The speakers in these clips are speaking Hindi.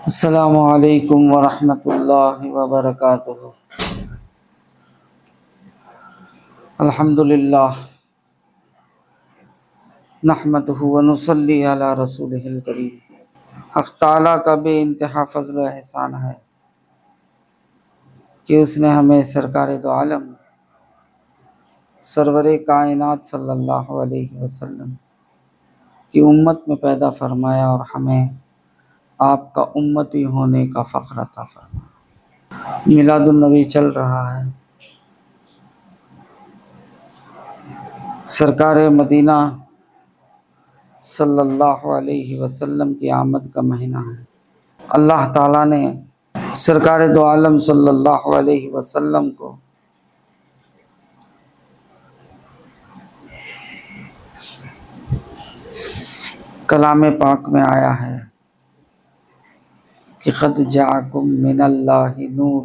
अस्सलामु अलैकुम वरहमतुल्लाहि वबरकातुहू। अल्हम्दुलिल्लाह नहमदुहु व नुसल्ली अला रसूलिहिल करीम। हक़ ताला का बेइंतहा फज़्ल व एहसान है कि उसने हमें सरकार दो आलम सरवरे कायनात सल्लल्लाहु अलैहि वसल्लम की उम्मत में पैदा फरमाया और हमें आपका उम्मती होने का फ़ख्र अता फरमाया। मिलादुन नबी चल रहा है। सरकार मदीना सल्लल्लाहु अलैहि वसल्लम की आमद का महीना है। अल्लाह ताला ने सरकार दो आलम सल्लल्लाहु अलैहि वसल्लम को कलाम पाक में आया है कि क़द जाअकुम मिनल्लाहि नूर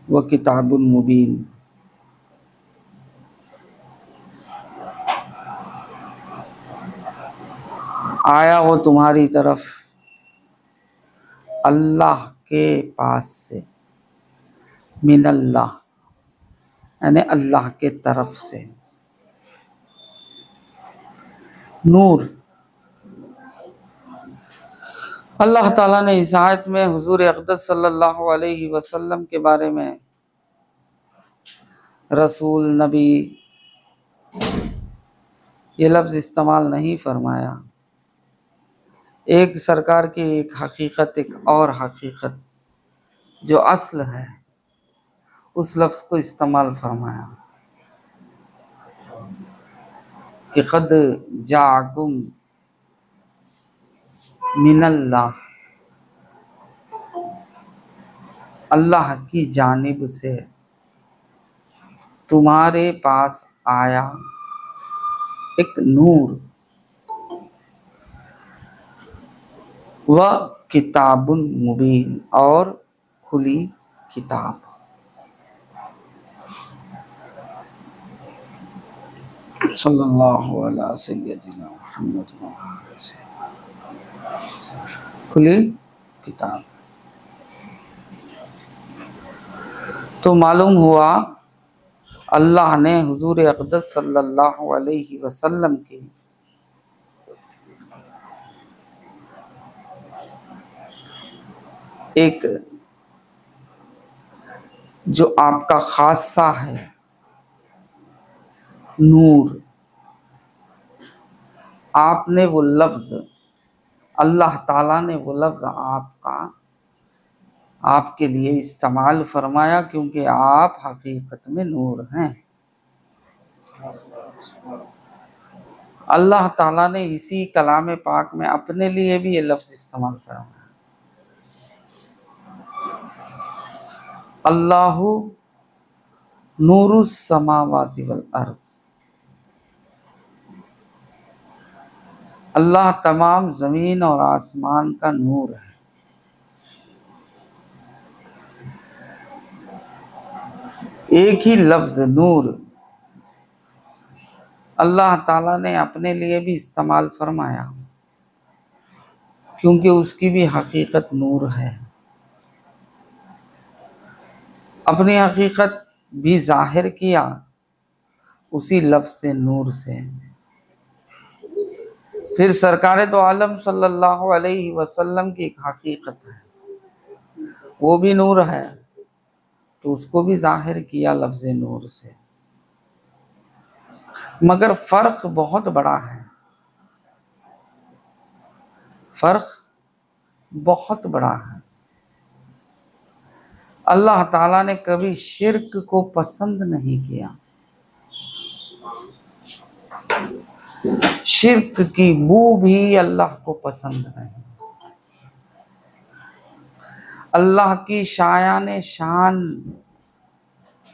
व किताबुन मुबीन। आया वो तुम्हारी तरफ अल्लाह के पास से, मिनल्लाह यानी अल्लाह के तरफ से, नूर। अल्लाह ताला ने इस आयत में हुजूर अक़दस सल्लल्लाहु अलैहि वसल्लम के बारे में रसूल, नबी ये लफ्ज़ इस्तेमाल नहीं फरमाया। एक सरकार की एक हकीकत, एक और हकीकत जो असल है, उस लफ्ज़ को इस्तेमाल फरमाया कि क़द जाअकुम मिनल्लाह, अल्लाह की जानिब से तुम्हारे पास आया एक नूर व किताबुन मुबीन, और खुली किताब। सल्लल्लाहु अलैहि सय्यदिना मुहम्मद, खुली किताब। तो मालूम हुआ अल्लाह ने हुजूर अक़दस सल्लल्लाहु अलैहि वसल्लम की एक जो आपका खासा है नूर, आपने वो लफ्ज़, अल्लाह ताला ने वो लफ्ज़ आपके लिए इस्तेमाल फरमाया क्योंकि आप हकीकत में नूर हैं। अल्लाह ताला ने इसी कलाम पाक में अपने लिए भी ये लफ्ज़ इस्तेमाल फरमाया, अल्लाहु नूरुस समावाति वल अर्ज़। अल्लाह तमाम ज़मीन और आसमान का नूर है। एक ही लफ्ज़ नूर अल्लाह ताला ने अपने लिए भी इस्तेमाल फरमाया क्योंकि उसकी भी हकीकत नूर है। अपनी हकीकत भी जाहिर किया उसी लफ्ज़ से, नूर से। फिर सरकार दो आलम सल्लल्लाहु अलैहि वसल्लम की एक हकीकत है, वो भी नूर है, तो उसको भी जाहिर किया लफ्ज़ नूर से। मगर फ़र्क बहुत बड़ा है, फ़र्क बहुत बड़ा है। अल्लाह ताला ने कभी शिर्क को पसंद नहीं किया, शिर्क की बू भी अल्लाह को पसंद नहीं। अल्लाह की शायान शान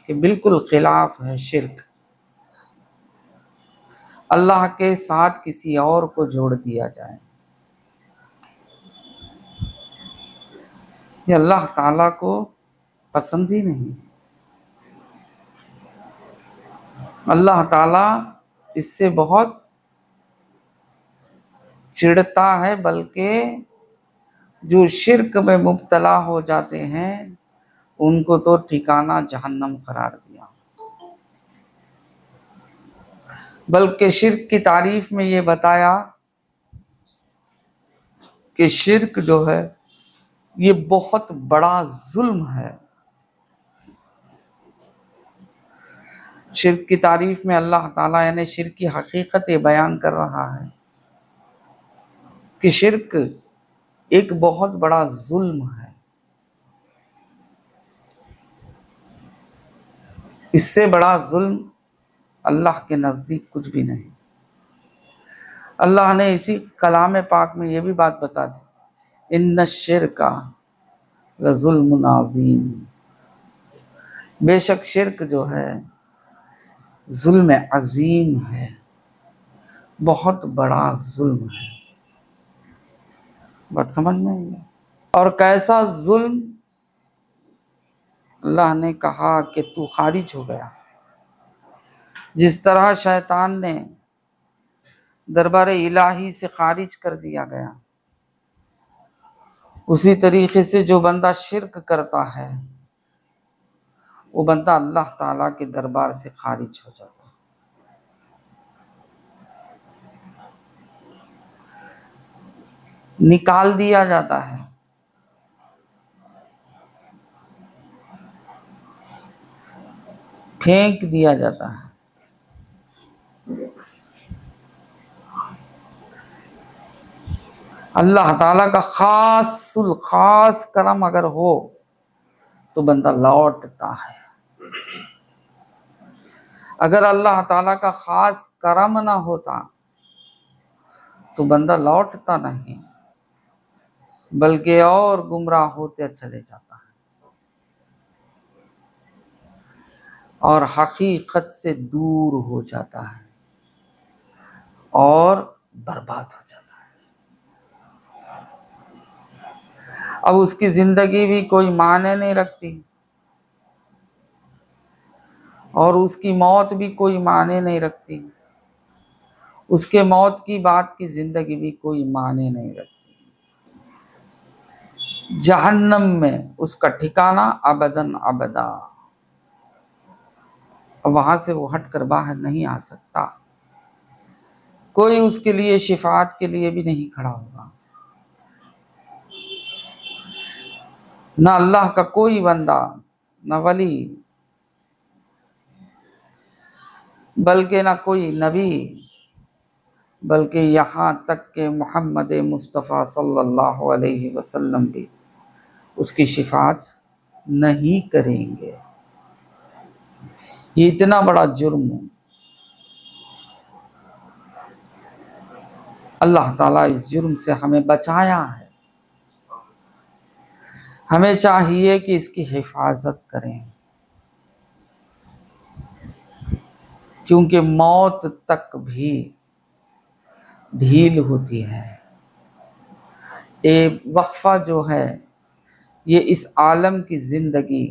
के बिल्कुल खिलाफ है शिर्क। अल्लाह के साथ किसी और को जोड़ दिया जाए, ये अल्लाह ताला को पसंद ही नहीं। अल्लाह ताला इससे बहुत चिढ़ता है, बल्कि जो शिर्क में मुब्तला हो जाते हैं उनको तो ठिकाना जहन्नम करार दिया। बल्कि शिर्क की तारीफ में ये बताया कि शिर्क जो है ये बहुत बड़ा जुल्म है। शिर्क की तारीफ में अल्लाह ताला यानी शिर्क की हकीकत ये बयान कर रहा है कि शिर्क एक बहुत बड़ा जुल्म है। इससे बड़ा जुल्म अल्लाह के नज़दीक कुछ भी नहीं। अल्लाह ने इसी कलाम पाक में ये भी बात बता दी, इन्न शिरका लजुल्मुन अज़ीम, बेशक शिर्क जो है जुल्म अजीम है, बहुत बड़ा जुल्म है। बात समझ में आई? और कैसा जुल्म? अल्लाह ने कहा कि तू खारिज हो गया। जिस तरह शैतान ने दरबार इलाही से खारिज कर दिया गया, उसी तरीके से जो बंदा शिर्क करता है वो बंदा अल्लाह ताला के दरबार से खारिज हो जाता है। निकाल दिया जाता है। फेंक दिया जाता है। अल्लाह ताला का खास करम अगर हो तो बंदा लौटता है। अगर अल्लाह ताला का खास करम ना होता तो बंदा लौटता नहीं, बल्कि और गुमराह होते चले जाता है और हकीकत से दूर हो जाता है और बर्बाद हो जाता है। अब उसकी जिंदगी भी कोई मायने नहीं रखती और उसकी मौत भी कोई मायने नहीं रखती। उसके मौत की बात की जिंदगी भी कोई मायने नहीं रखती। जहन्नम में उसका ठिकाना अबदन अबदा, वहां से वो हटकर बाहर नहीं आ सकता। कोई उसके लिए शिफात के लिए भी नहीं खड़ा होगा। ना अल्लाह का कोई बंदा, ना वली, बल्कि ना कोई नबी, बल्कि यहाँ तक के मोहम्मद मुस्तफ़ा सल्लल्लाहु अलैहि वसल्लम भी उसकी शिफात नहीं करेंगे। ये इतना बड़ा जुर्म अल्लाह ताला इस जुर्म से हमें बचाया है। हमें चाहिए कि इसकी हिफाजत करें, क्योंकि मौत तक भी ढील होती है। ये वक्फा जो है ये इस आलम की ज़िंदगी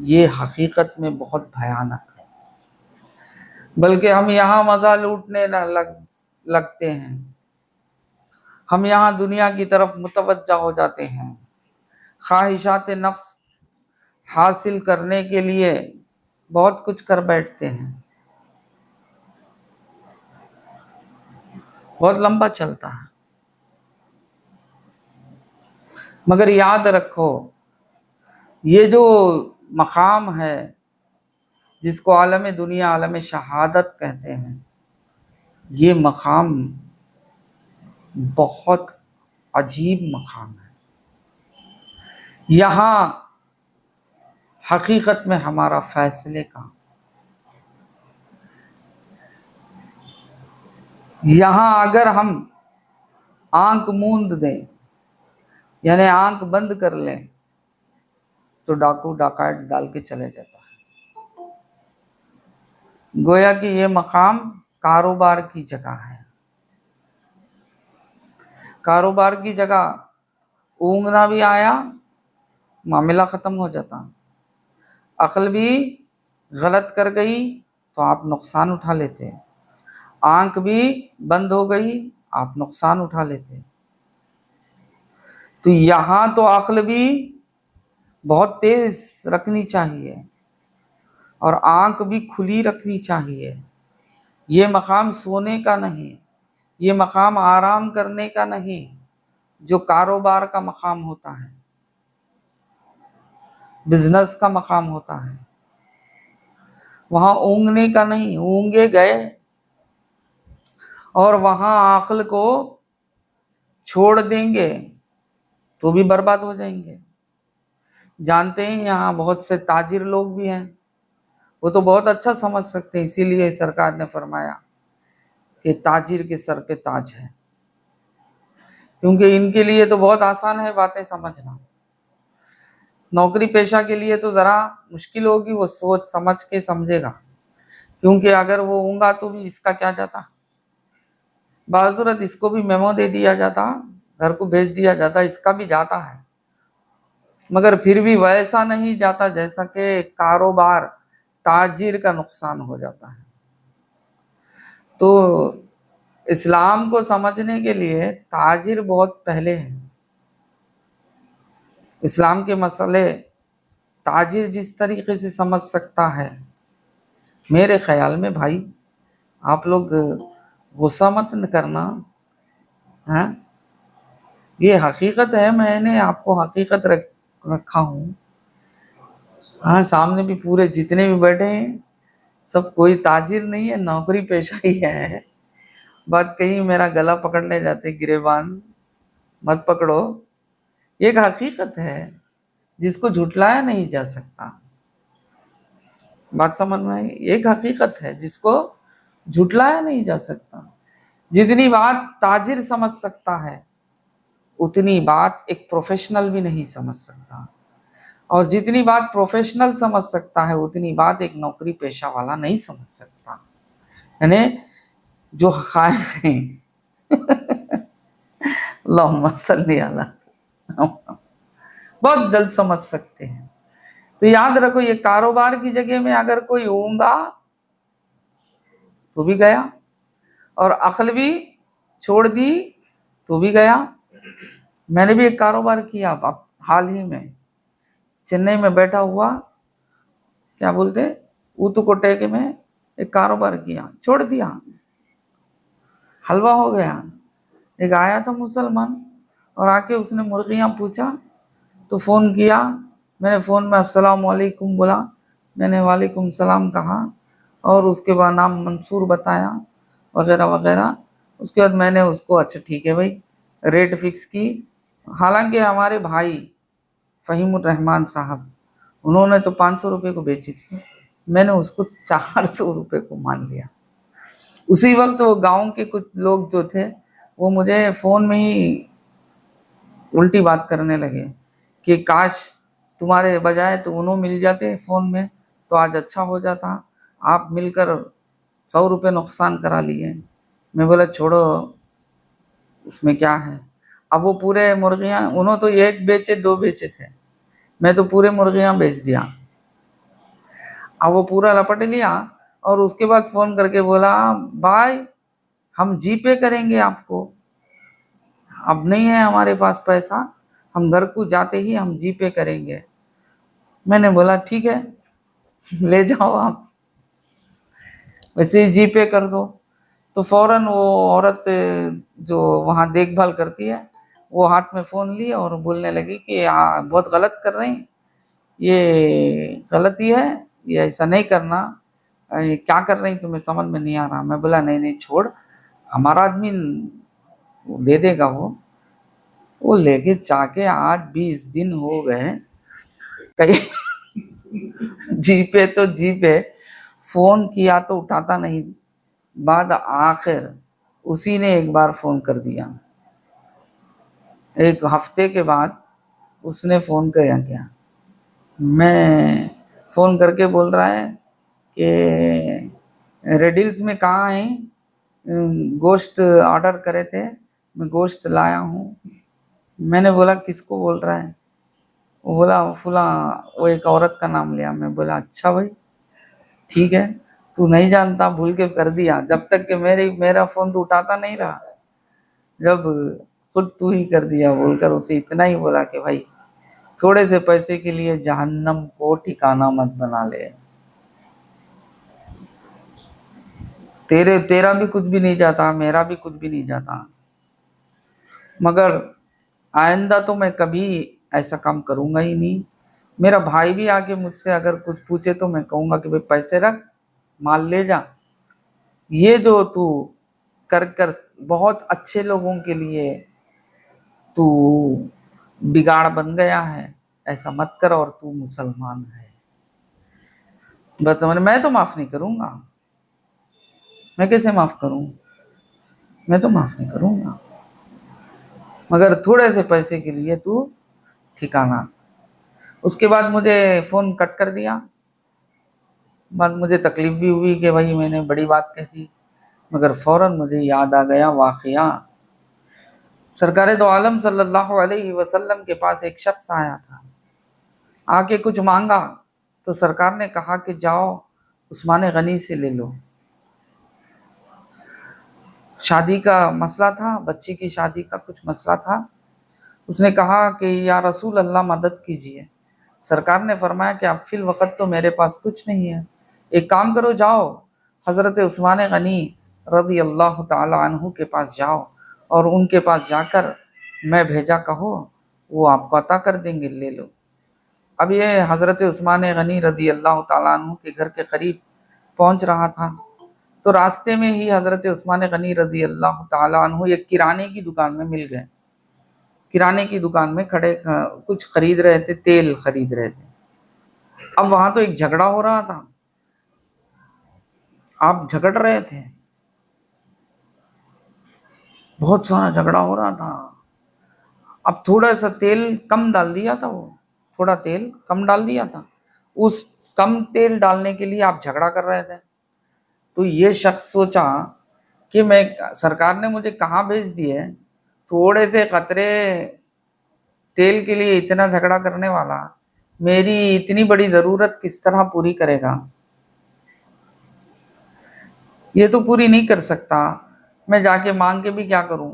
ये हकीकत में बहुत भयानक है। बल्कि हम यहाँ मज़ा लूटने लगते हैं। हम यहाँ दुनिया की तरफ मुतवज्जा हो जाते हैं। ख्वाहिशात नफ्स हासिल करने के लिए बहुत कुछ कर बैठते हैं। बहुत लंबा चलता है। मगर याद रखो, ये जो मकाम है जिसको आलम दुनिया आलम शहादत कहते हैं, ये मकाम बहुत अजीब मकाम है। यहाँ हकीकत में हमारा फैसले का, यहाँ अगर हम आंख मूंद दें यानी आंख बंद कर लें तो डाकू डाकात डाल के चले जाता है। गोया कि ये मकाम कारोबार की जगह है। कारोबार की जगह ऊँगना भी आया मामला ख़त्म हो जाता। अक्ल भी गलत कर गई तो आप नुकसान उठा लेते। आंख भी बंद हो गई आप नुकसान उठा लेते। तो यहाँ तो अक्ल भी बहुत तेज रखनी चाहिए और आंख भी खुली रखनी चाहिए। ये मकाम सोने का नहीं, ये मकाम आराम करने का नहीं, जो कारोबार का मकाम होता है, बिजनेस का मकाम होता है। वहां ऊँघने का नहीं, ऊँघे गए और वहां आखल को छोड़ देंगे तो भी बर्बाद हो जाएंगे। जानते हैं यहाँ बहुत से ताजिर लोग भी हैं, वो तो बहुत अच्छा समझ सकते हैं, इसीलिए सरकार ने फरमाया कि ताजिर के सर पे ताज है, क्योंकि इनके लिए तो बहुत आसान है बातें समझना। नौकरी पेशा के लिए तो जरा मुश्किल होगी, वो सोच समझ के समझेगा, क्योंकि अगर वो ऊँगा तो भी इसका क्या जाता, बाज़ूरत इसको भी मेमो दे दिया जाता, घर को भेज दिया जाता, इसका भी जाता है, मगर फिर भी वैसा नहीं जाता जैसा कि कारोबार ताजिर का नुकसान हो जाता है। तो इस्लाम को समझने के लिए ताजिर बहुत पहले है। इस्लाम के मसले ताजिर जिस तरीके से समझ सकता है, मेरे ख्याल में भाई आप लोग गुस्सा मत करना, हैं, ये हकीकत है, मैंने आपको हकीकत रखा हूँ। हाँ, सामने भी पूरे जितने भी बैठे हैं सब कोई ताजिर नहीं है, नौकरी पेशा ही है। बात कहीं मेरा गला पकड़ने जाते गिरेबान मत पकड़ो, ये एक हकीकत है जिसको झुटलाया नहीं जा सकता। बात समझ में आई? एक हकीकत है जिसको झुटलाया नहीं जा सकता। जितनी बात ताजिर समझ सकता है उतनी बात एक प्रोफेशनल भी नहीं समझ सकता, और जितनी बात प्रोफेशनल समझ सकता है उतनी बात एक नौकरी पेशा वाला नहीं समझ सकता। यानी जो हक़ाइक़ हैं अल्लाहुम्मा सल्ली अला, बहुत जल्द समझ सकते हैं। तो याद रखो, ये कारोबार की जगह में अगर कोई ऊँगा तो भी गया, और अक्ल भी छोड़ दी तो भी गया। मैंने भी एक कारोबार किया अब हाल ही में, चेन्नई में बैठा हुआ, क्या बोलते, ऊतुकोटे में एक कारोबार किया, छोड़ दिया, हलवा हो गया। एक आया था मुसलमान और आके उसने मुर्गियाँ पूछा तो फ़ोन किया, मैंने फ़ोन में अस्सलाम वालेकुम बोला, मैंने वालेकुम सलाम कहा और उसके बाद नाम मंसूर बताया वगैरह वगैरह। उसके बाद मैंने उसको अच्छा ठीक है भाई रेट फिक्स की। हालांकि हमारे भाई फ़हीमुर रहमान साहब, उन्होंने तो 500 रुपये को बेची थी, मैंने उसको 400 रुपये को मान लिया। उसी वक्त वो गांव के कुछ लोग जो थे वो मुझे फ़ोन में ही उल्टी बात करने लगे कि काश तुम्हारे बजाय तो उन्होंने मिल जाते फ़ोन में तो आज अच्छा हो जाता, आप मिलकर 100 रुपये नुकसान करा लिए। मैं बोला छोड़ो, उसमें क्या है। अब वो पूरे मुर्गियाँ, उन्होंने तो एक बेचे 2 बेचे थे, मैं तो पूरे मुर्गियाँ बेच दिया। अब वो पूरा लपट लिया और उसके बाद फ़ोन करके बोला भाई हम जीपे करेंगे आपको, अब नहीं है हमारे पास पैसा, हम घर को जाते ही हम जीपे करेंगे। मैंने बोला ठीक है ले जाओ आप, वैसे ही जीपे कर दो। तो फ़ौरन वो औरत जो वहाँ देखभाल करती है वो हाथ में फ़ोन ली और बोलने लगी कि बहुत गलत कर रही, ये गलती है, ये ऐसा नहीं करना, क्या कर रही तुम्हें समझ में नहीं आ रहा। मैं बोला नहीं नहीं छोड़, हमारा आदमी दे देगा। वो लेके जाके आज 20 दिन हो गए, कहीं जीपे तो जीपे, फ़ोन किया तो उठाता नहीं। बाद आखिर उसी ने एक बार फ़ोन कर दिया, एक हफ्ते के बाद उसने फ़ोन किया क्या, मैं फ़ोन करके बोल रहा है कि रेडिल्स में कहाँ हैं, गोश्त ऑर्डर करे थे, मैं गोश्त लाया हूँ। मैंने बोला किसको बोल रहा है, वो बोला फुला, वो एक औरत का नाम लिया। मैं बोला अच्छा भाई ठीक है, तू नहीं जानता, भूल के कर दिया। जब तक कि मेरा फ़ोन तो उठाता नहीं रहा, जब खुद तू ही कर दिया बोलकर उसे इतना ही बोला कि भाई थोड़े से पैसे के लिए जहन्नम को ठिकाना मत बना ले। तेरा भी कुछ भी नहीं जाता, मेरा भी कुछ भी नहीं जाता, मगर आइंदा तो मैं कभी ऐसा काम करूंगा ही नहीं। मेरा भाई भी आके मुझसे अगर कुछ पूछे तो मैं कहूंगा कि भाई पैसे रख, माल ले जा। ये जो तू कर कर बहुत अच्छे लोगों के लिए तू बिगाड़ बन गया है, ऐसा मत कर। और तू मुसलमान है, बस मैं तो माफ नहीं करूंगा। मैं कैसे माफ करूं? मैं तो माफ नहीं करूंगा, मगर थोड़े से पैसे के लिए तू ठिकाना। उसके बाद मुझे फोन कट कर दिया। बाद मुझे तकलीफ भी हुई कि भाई मैंने बड़ी बात कह दी, मगर फौरन मुझे याद आ गया वाकया। सरकार दो आलम सल्लल्लाहु अलैहि वसल्लम के पास एक शख्स आया था, आके कुछ मांगा तो सरकार ने कहा कि जाओ उस्मान गनी से ले लो। शादी का मसला था, बच्ची की शादी का कुछ मसला था। उसने कहा कि या रसूल अल्लाह मदद कीजिए। सरकार ने फरमाया कि अब फिल वक़्त तो मेरे पास कुछ नहीं है, एक काम करो, जाओ हज़रत उस्मान गनी रज़ी अल्लाह ताला अन्हु के पास जाओ और उनके पास जाकर मैं भेजा कहो, वो आपको अता कर देंगे, ले लो। अब ये हज़रत उस्मान गनी रज़ी अल्लाह ताला अन्हु के घर के करीब पहुंच रहा था, तो रास्ते में ही हज़रत उस्मान गनी रज़ी अल्लाह ताला अन्हु एक किराने की दुकान में मिल गए। किराने की दुकान में खड़े कुछ खरीद रहे थे, तेल खरीद रहे थे। अब वहां तो एक झगड़ा हो रहा था, आप झगड़ रहे थे, बहुत सारा झगड़ा हो रहा था। अब थोड़ा सा तेल कम डाल दिया था, वो थोड़ा तेल कम डाल दिया था। उस कम तेल डालने के लिए आप झगड़ा कर रहे थे। तो ये शख्स सोचा कि मैं, सरकार ने मुझे कहाँ भेज दिए, थोड़े से कतरे तेल के लिए इतना झगड़ा करने वाला मेरी इतनी बड़ी जरूरत किस तरह पूरी करेगा? ये तो पूरी नहीं कर सकता, मैं जाके मांग के भी क्या करूं,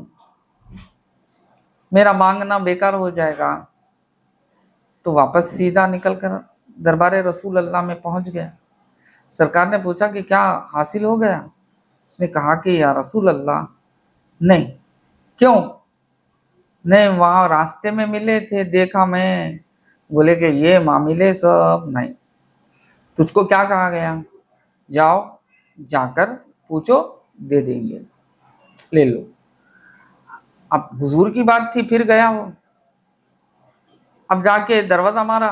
मेरा मांगना बेकार हो जाएगा। तो वापस सीधा निकल कर दरबार रसूल अल्लाह में पहुंच गया। सरकार ने पूछा कि क्या हासिल हो गया? उसने कहा कि या रसूल अल्लाह नहीं। क्यों नहीं? वहां रास्ते में मिले थे, देखा मैं। बोले कि ये मामले सब नहीं, तुझको क्या कहा गया? जाओ जाकर पूछो, दे देंगे, ले लो। अब हुजूर की बात थी, फिर गया वो। अब जाके दरवाजा मारा,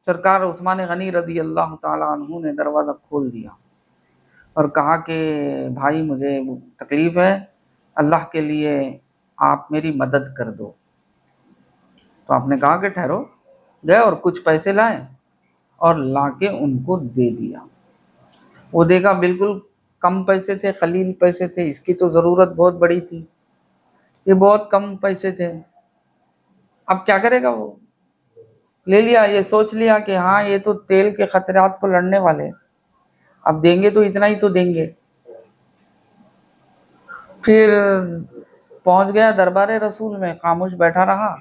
सरकार उस्मान गनी रज़ी अल्लाह ताला अन्हु ने दरवाजा खोल दिया और कहा कि भाई मुझे तकलीफ है, अल्लाह के लिए आप मेरी मदद कर दो। तो आपने कहा कि ठहरो। गए और कुछ पैसे लाए और लाके उनको दे दिया। वो देखा बिल्कुल कम पैसे थे, खलील पैसे थे, इसकी तो ज़रूरत बहुत बड़ी थी, ये बहुत कम पैसे थे। अब क्या करेगा वो? ले लिया, ये सोच लिया कि हाँ ये तो तेल के खतरात को लड़ने वाले, अब देंगे तो इतना ही तो देंगे। फिर पहुंच गया दरबार रसूल में, खामोश बैठा रहा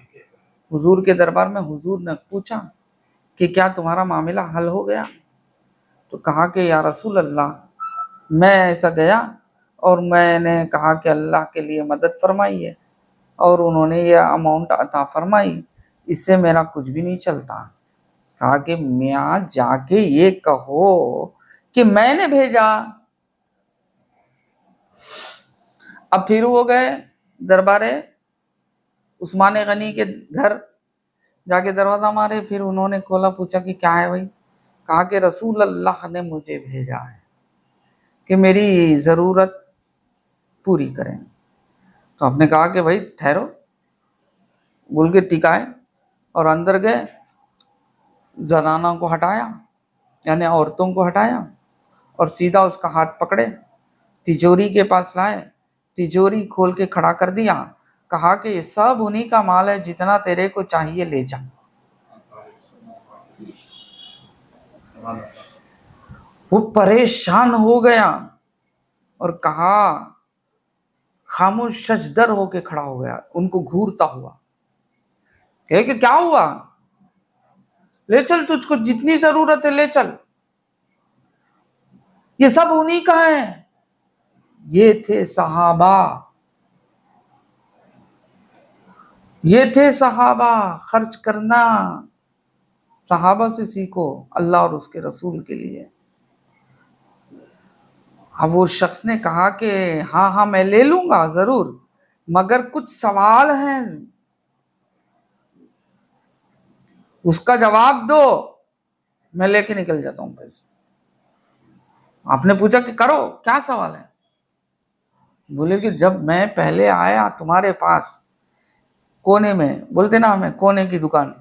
हुजूर के दरबार में। हुजूर ने पूछा कि क्या तुम्हारा मामला हल हो गया? तो कहा कि या रसूल अल्लाह, मैं ऐसा गया और मैंने कहा कि अल्लाह के लिए मदद फरमाई है और उन्होंने ये अमाउंट अता फरमाई, इससे मेरा कुछ भी नहीं चलता। कहा कि मियाँ जाके ये कहो कि मैंने भेजा। अब फिर वो गए दरबारे उस्मान गनी के घर, जाके दरवाजा मारे, फिर उन्होंने खोला, पूछा कि क्या है भाई? कहा कि रसूल अल्लाह ने मुझे भेजा है कि मेरी ज़रूरत पूरी करें। तो आपने कहा कि भाई ठहरो, बोल के टिकाए और अंदर गए, जनाना को हटाया, यानी औरतों को हटाया और सीधा उसका हाथ पकड़े, तिजोरी के पास लाए, तिजोरी खोल के खड़ा कर दिया, कहा कि ये सब उन्हीं का माल है, जितना तेरे को चाहिए ले जा। वो परेशान हो गया और कहा खामोश शशदर होके खड़ा हो गया, उनको घूरता हुआ, कहे कि क्या हुआ, ले चल, तुझको जितनी जरूरत है ले चल, ये सब उन्हीं का है। ये थे सहाबा, ये थे सहाबा। खर्च करना सहाबा से सीखो, अल्लाह और उसके रसूल के लिए। अब वो शख्स ने कहा कि हाँ हाँ मैं ले लूंगा जरूर, मगर कुछ सवाल हैं, उसका जवाब दो, मैं लेके निकल जाता हूं पैसे। आपने पूछा कि करो, क्या सवाल है? बोले कि जब मैं पहले आया तुम्हारे पास, कोने में, बोलते ना हमें कोने की दुकान,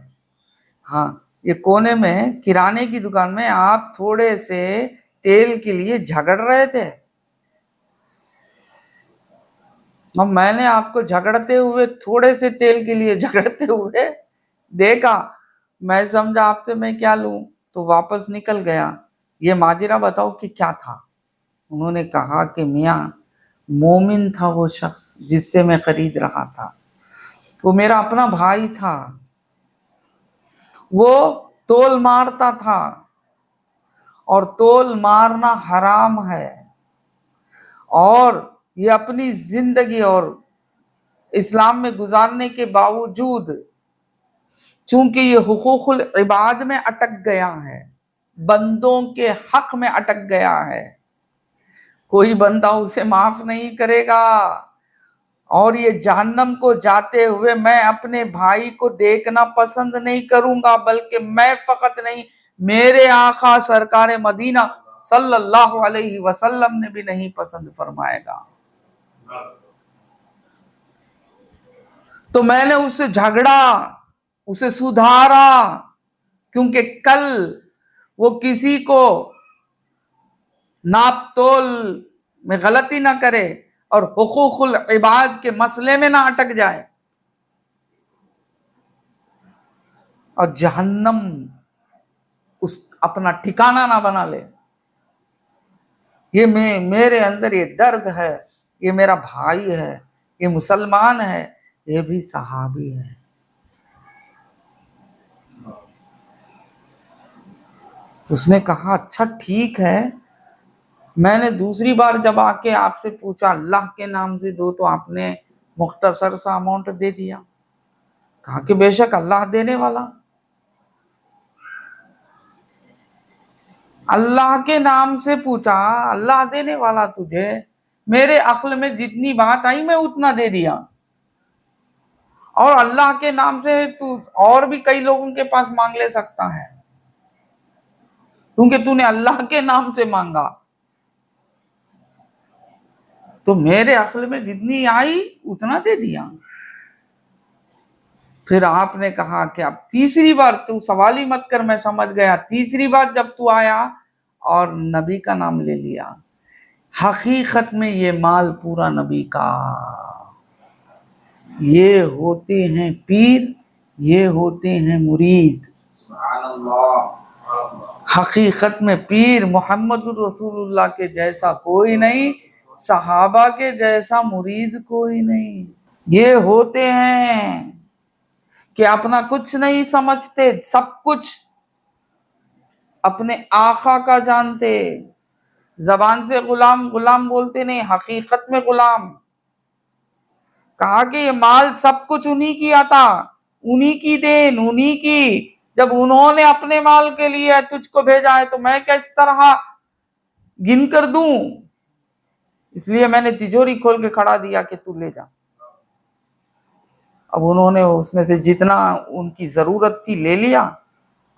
हाँ, ये कोने में किराने की दुकान में आप थोड़े से तेल के लिए झगड़ रहे थे, अब मैंने आपको झगड़ते हुए, थोड़े से तेल के लिए झगड़ते हुए देखा, मैं समझा आपसे मैं क्या लूं, तो वापस निकल गया। ये माजरा बताओ कि क्या था? उन्होंने कहा कि मियाँ, मोमिन था वो शख्स जिससे मैं खरीद रहा था, वो मेरा अपना भाई था, वो तोल मारता था, और तोल मारना हराम है, और ये अपनी जिंदगी और इस्लाम में गुजारने के बावजूद चूंकि ये हुकूकुल इबाद में अटक गया है, बंदों के हक में अटक गया है, कोई बंदा उसे माफ नहीं करेगा, और ये जहन्नम को जाते हुए मैं अपने भाई को देखना पसंद नहीं करूंगा, बल्कि मैं फकत नहीं, मेरे आका सरकार मदीना सल्लल्लाहु अलैहि वसल्लम ने भी नहीं पसंद फरमाएगा। तो मैंने उससे झगड़ा, उसे सुधारा, क्योंकि कल वो किसी को नाप तोल में गलती ना करे और हुकूकुल इबाद के मसले में ना अटक जाए और जहन्नम उस अपना ठिकाना ना बना ले। ये मेरे अंदर ये दर्द है, ये मेरा भाई है, ये मुसलमान है, ये भी सहाबी है। तो उसने कहा अच्छा ठीक है, मैंने दूसरी बार जब आके आपसे पूछा अल्लाह के नाम से दो, तो आपने मुख्तसर सा अमाउंट दे दिया। कहा कि बेशक अल्लाह देने वाला, अल्लाह के नाम से पूछा, अल्लाह देने वाला तुझे, मेरे अक्ल में जितनी बात आई मैं उतना दे दिया, और अल्लाह के नाम से तू और भी कई लोगों के पास मांग ले सकता है, क्योंकि तूने अल्लाह के नाम से मांगा, तो मेरे अक्ल में जितनी आई उतना दे दिया। फिर आपने कहा कि अब तीसरी बार तू सवाल ही मत कर, मैं समझ गया, तीसरी बार जब तू आया और नबी का नाम ले लिया, हकीकत में ये माल पूरा नबी का, ये होते हैं पीर, ये होते हैं मुरीद। हकीकत में पीर मोहम्मद रसूलुल्लाह के जैसा कोई नहीं, सहाबा के जैसा मुरीद कोई नहीं। ये होते हैं कि अपना कुछ नहीं समझते, सब कुछ अपने आका का जानते, जबान से गुलाम गुलाम बोलते नहीं, हकीकत में गुलाम। कहा कि ये माल सब कुछ उन्हीं की आता, उन्हीं की देन, उन्हीं की, जब उन्होंने अपने माल के लिए तुझको भेजा है तो मैं किस तरह गिन कर दूं, इसलिए मैंने तिजोरी खोल के खड़ा दिया कि तू ले जा। अब उन्होंने उसमें से जितना उनकी जरूरत थी ले लिया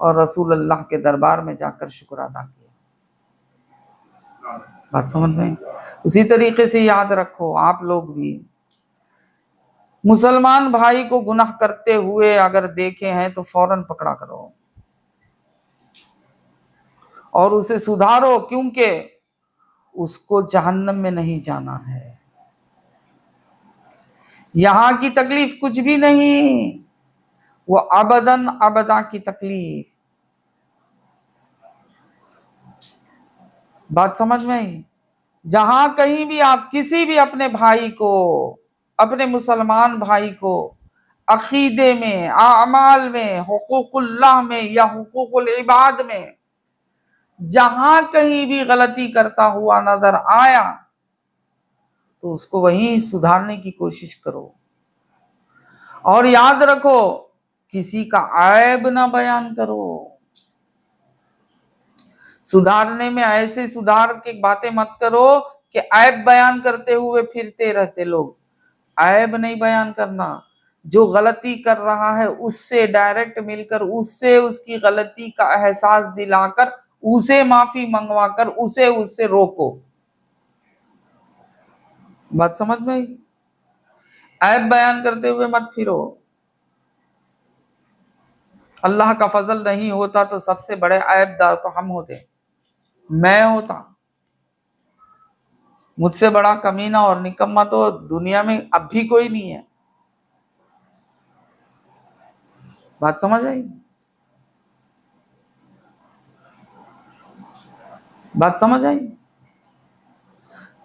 और रसूल अल्लाह के दरबार में जाकर शुक्र अदा किया। बात समझ में? उसी तरीके से याद रखो, आप लोग भी मुसलमान भाई को गुनाह करते हुए अगर देखे हैं तो फौरन पकड़ा करो और उसे सुधारो, क्योंकि उसको जहन्नम में नहीं जाना है। यहां की तकलीफ कुछ भी नहीं, वो अबदन अबदा की तकलीफ। बात समझ में आई? जहां कहीं भी आप किसी भी अपने भाई को, अपने मुसलमान भाई को अकीदे में, आमाल में, हुकूकुल्लाह में या हुकूकुल इबाद में जहां कहीं भी गलती करता हुआ नजर आया तो उसको वहीं सुधारने की कोशिश करो। और याद रखो, किसी का ऐब ना बयान करो। सुधारने में ऐसे सुधार की बातें मत करो कि ऐब बयान करते हुए फिरते रहते लोग। ऐब नहीं बयान करना, जो गलती कर रहा है उससे डायरेक्ट मिलकर उससे उसकी गलती का एहसास दिलाकर उसे माफी मंगवाकर उसे उससे रोको। बात समझ में आई? ऐब बयान करते हुए मत फिरो। अल्लाह का फजल नहीं होता तो सबसे बड़े ऐबदार तो हम होते, मैं होता। मुझसे बड़ा कमीना और निकम्मा तो दुनिया में अब भी कोई नहीं है। बात समझ आई? बात समझ आई?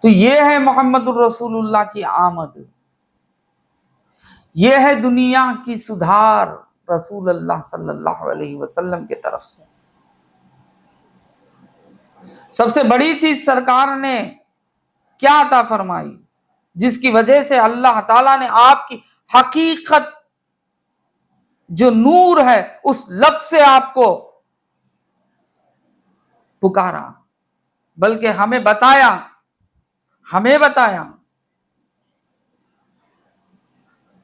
तो ये है मोहम्मदुर रसूलुल्लाह की आमद, ये है दुनिया की सुधार रसूल अल्लाह सल्लल्लाहु अलैहि वसल्लम की तरफ से। सबसे बड़ी चीज सरकार ने क्या अता फरमाई, जिसकी वजह से अल्लाह ताला ने आपकी हकीकत जो नूर है उस लफ्ज से आपको पुकारा, बल्कि हमें बताया, हमें बताया।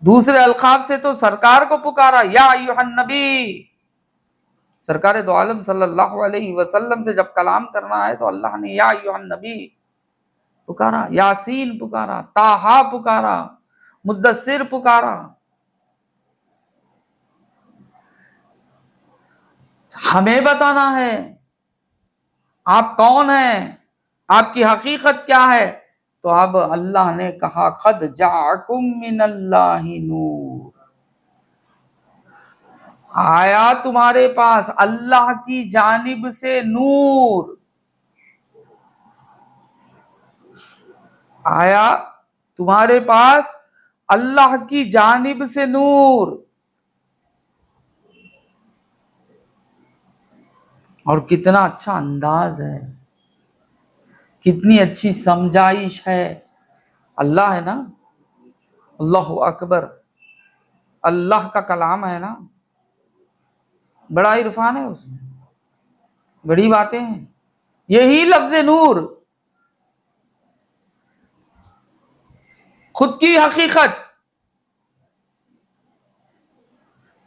दूसरे अल्काब से तो सरकार को पुकारा, या अय्युहन नबी। सरकार दो आलम सल्लल्लाहु अलैहि वसल्लम से जब कलाम करना है तो अल्लाह ने या अय्युहन नबी पुकारा, यासीन पुकारा, ताहा पुकारा, मुद्दस्सिर पुकारा। हमें बताना है आप कौन हैं, आपकी हकीकत क्या है। तो अब अल्लाह ने कहा, खद जाकुम मिनल्लाहि नूर, आया तुम्हारे पास अल्लाह की जानिब से नूर, आया तुम्हारे पास अल्लाह की जानिब से नूर। और कितना अच्छा अंदाज है, कितनी अच्छी समझाइश है। अल्लाह है ना, अल्लाहु अकबर, अल्लाह का कलाम है ना, बड़ा इरफान है उसमें, बड़ी बातें हैं। यही लफ्ज नूर, खुद की हकीकत,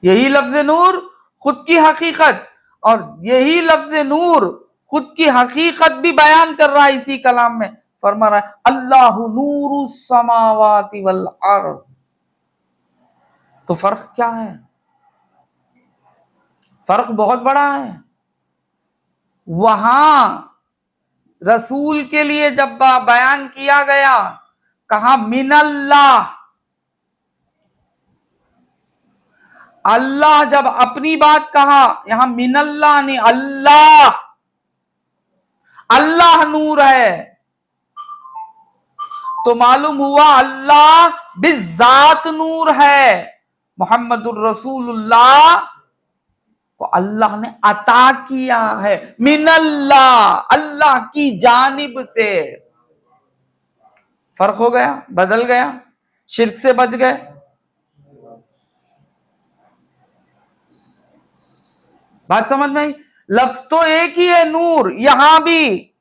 यही लफ्ज नूर खुद की हकीकत, और यही लफ्ज नूर खुद की हकीकत भी बयान कर रहा है इसी कलाम में। फरमा रहा है अल्लाहु नूरु समावाति वल अर्द। तो फर्क क्या है? फर्क बहुत बड़ा है। वहां रसूल के लिए जब बयान किया गया, कहा मिनल्लाह, अल्लाह जब अपनी बात कहा, यहां मिनल्लाह नहीं, अल्लाह, अल्लाह नूर है, तो मालूम हुआ अल्लाह बिज़ात नूर है। मोहम्मदुर रसूलुल्लाह को अल्लाह ने अता किया है मिनल्लाह, अल्लाह की जानिब से। फर्क हो गया, बदल गया, शिर्क से बच गए। बात समझ में आई? लफ्ज तो एक ही है नूर, यहां भी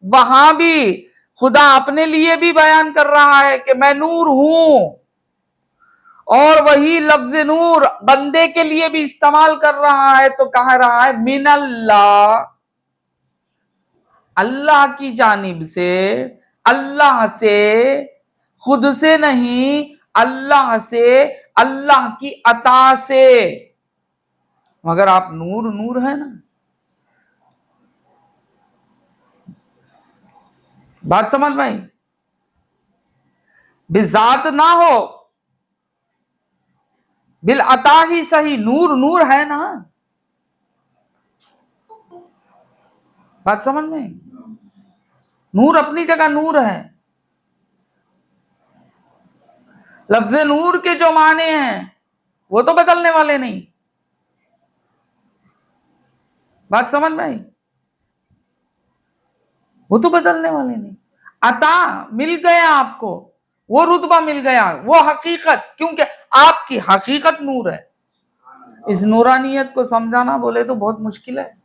वहां भी खुदा अपने लिए भी बयान कर रहा है कि मैं नूर हूं, और वही लफ्ज नूर बंदे के लिए भी इस्तेमाल कर रहा है। तो कह रहा है मिनल्लाह, अल्लाह की जानिब से, अल्लाह से, खुद से नहीं, अल्लाह से, अल्लाह की अता से। मगर आप नूर नूर है ना। बात समझ में आई? बिजात ना हो, बिल अता ही सही, नूर नूर है ना। बात समझ में आई? नूर अपनी जगह नूर है। लफ्ज नूर के जो माने हैं वो तो बदलने वाले नहीं। बात समझ में आई? वो तो बदलने वाले नहीं। अता मिल गया आपको, वो रुतबा मिल गया, वो हकीकत, क्योंकि आपकी हकीकत नूर है। इस नूरानियत को समझाना बोले तो बहुत मुश्किल है।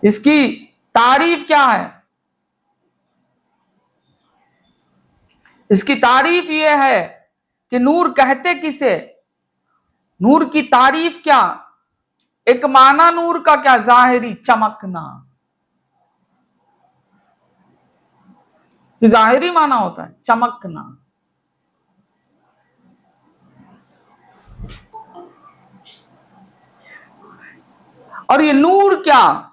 इसकी तारीफ क्या है? इसकी तारीफ यह है कि नूर कहते किसे, नूर की तारीफ क्या? एक माना नूर का क्या? जाहिरी, चमकना। कि जाहिरी माना होता है चमकना। और ये नूर क्या?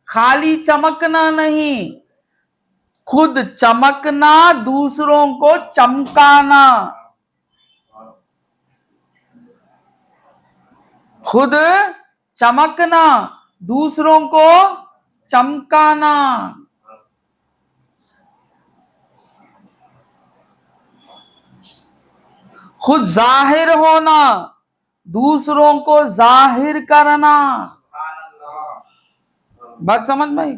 खाली चमकना नहीं, खुद चमकना, दूसरों को चमकाना। खुद चमकना, दूसरों को चमकाना। खुद जाहिर होना, दूसरों को जाहिर करना। बात समझ में आई?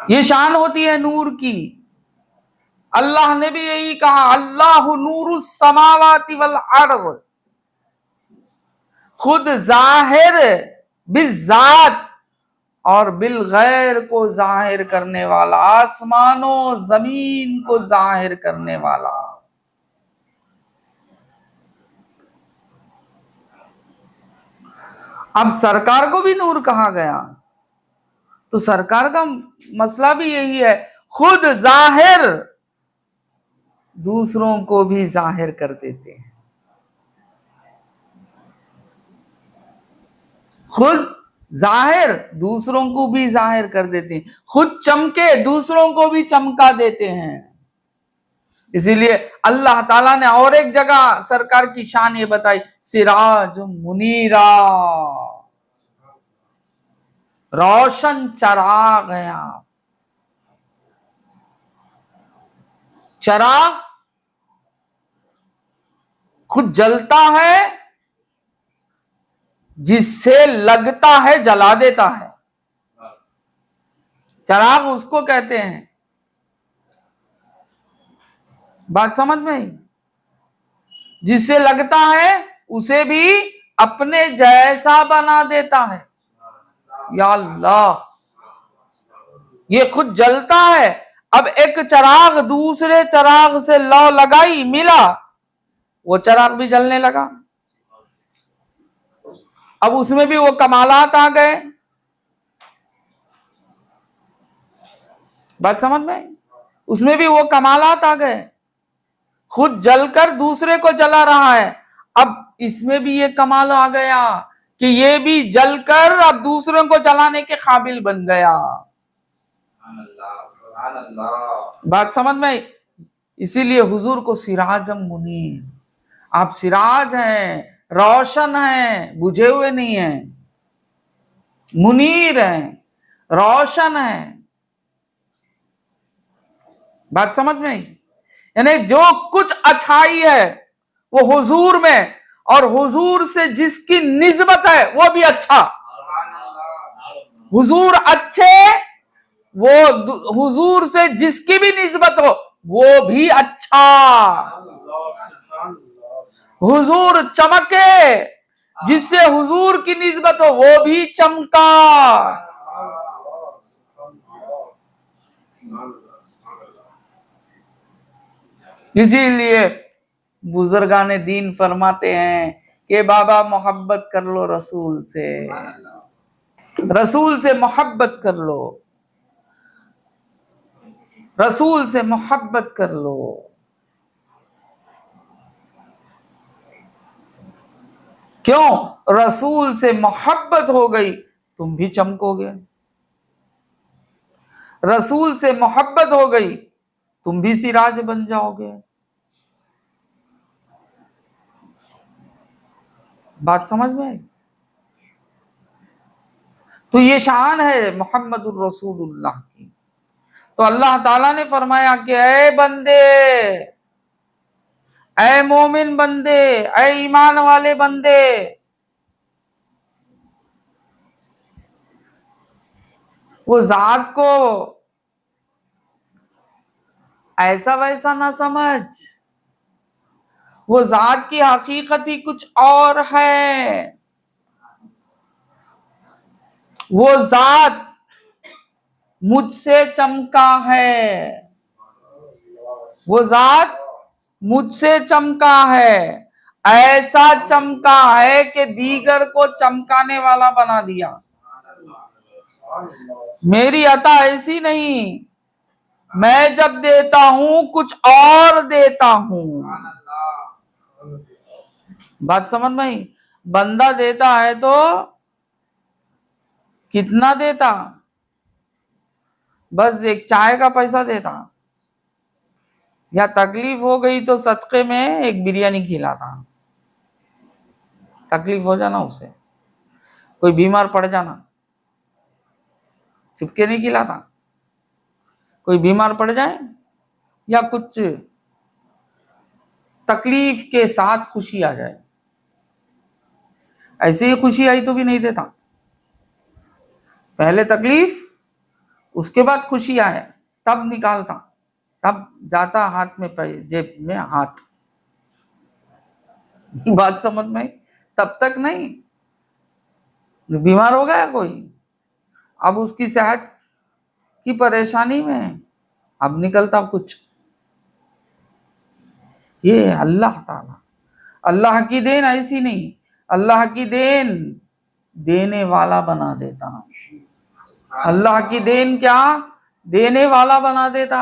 ये शान होती है नूर की। अल्लाह ने भी यही कहा, अल्लाह नूरुस समावाति वल अर्द। खुद जाहिर बिज़ात और बिल गैर को जाहिर करने वाला, आसमानों जमीन को जाहिर करने वाला। अब सरकार को भी नूर कहा गया, तो सरकार का मसला भी यही है, खुद जाहिर, दूसरों को भी जाहिर कर देते हैं। खुद जाहिर, दूसरों को भी जाहिर कर देते हैं। खुद चमके, दूसरों को भी चमका देते हैं। इसीलिए अल्लाह ताला ने और एक जगह सरकार की शान ये बताई, सिराज मुनीरा, रोशन चराग है आप। चराग खुद जलता है, जिससे लगता है जला देता है। चराग उसको कहते हैं। बात समझ में आई? जिससे लगता है उसे भी अपने जैसा बना देता है। या अल्लाह, ये खुद जलता है। अब एक चराग दूसरे चराग से लौ लगाई, मिला, वो चराग भी जलने लगा। अब उसमें भी वो कमालात आ गए। बात समझ में? उसमें भी वो कमालात आ गए। खुद जलकर दूसरे को जला रहा है। अब इसमें भी ये कमाल आ गया कि ये भी जलकर अब दूसरों को जलाने के काबिल बन गया। बात समझ में? इसीलिए हुजूर को सिराजम मुनीर, आप सिराज हैं, रोशन हैं, बुझे हुए नहीं हैं। मुनीर हैं, रोशन हैं। बात समझ में? यानी जो कुछ अच्छाई है वो हुजूर में, और हुजूर से जिसकी निस्बत है वो भी अच्छा। हुजूर अच्छे, वो हुजूर से जिसकी भी निस्बत हो वो भी अच्छा। हुजूर चमके, जिससे हुजूर की निस्बत हो वो भी चमका। इसीलिए बुजुर्गाने दीन फरमाते हैं कि बाबा मोहब्बत कर लो रसूल से, रसूल से मोहब्बत कर लो, रसूल से मोहब्बत कर लो। क्यों? रसूल से मोहब्बत हो गई, तुम भी चमकोगे। रसूल से मोहब्बत हो गई, तुम भी सिराज बन जाओगे। बात समझ में आई? तो ये शान है मोहम्मदुर रसूलुल्लाह की। तो अल्लाह ताला ने फरमाया कि ऐ बंदे, ऐ मोमिन बंदे, ऐ ईमान वाले बंदे, वो जात को ऐसा वैसा ना समझ, वो जात की हकीकत ही कुछ और है। वो जात मुझसे चमका है, वो जात मुझसे चमका है, ऐसा चमका है कि दीगर को चमकाने वाला बना दिया। मेरी अता ऐसी नहीं, मैं जब देता हूं कुछ और देता हूं। बात समझ में आई? बंदा देता है तो कितना देता? बस एक चाय का पैसा देता, या तकलीफ हो गई तो सदके में एक बिरयानी खिलाता। तकलीफ हो जाना उसे, कोई बीमार पड़ जाना, चुपके नहीं खिलाता। कोई बीमार पड़ जाए या कुछ तकलीफ के साथ खुशी आ जाए, ऐसे ही खुशी आई तो भी नहीं देता। पहले तकलीफ, उसके बाद खुशी आए तब निकालता, तब जाता हाथ में जेब में हाथ। बात समझ में? तब तक नहीं। बीमार हो गया कोई, अब उसकी सेहत की परेशानी में, अब निकलता कुछ। ये अल्लाह ताला, अल्लाह की देन ऐसी नहीं, अल्लाह की देन देने वाला बना देता। अल्लाह की देन क्या? देने वाला बना देता।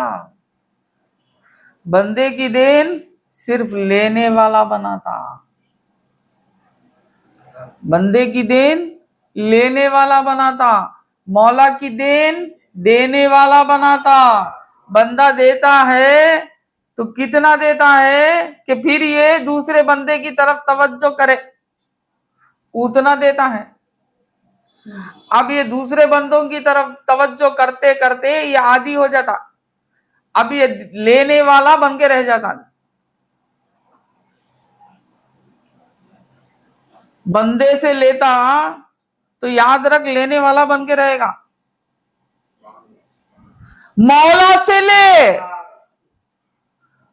बंदे की देन सिर्फ लेने वाला बनाता। बंदे की देन लेने वाला बनाता, मौला की देन देने वाला बनाता। बंदा देता है तो कितना देता है कि फिर ये दूसरे बंदे की तरफ तवज्जो करे, उतना देता है। अब ये दूसरे बंदों की तरफ तवज्जो करते करते ये आदी हो जाता, अब ये लेने वाला बन के रह जाता। बंदे से लेता तो याद रख लेने वाला बन के रहेगा। मौला से ले,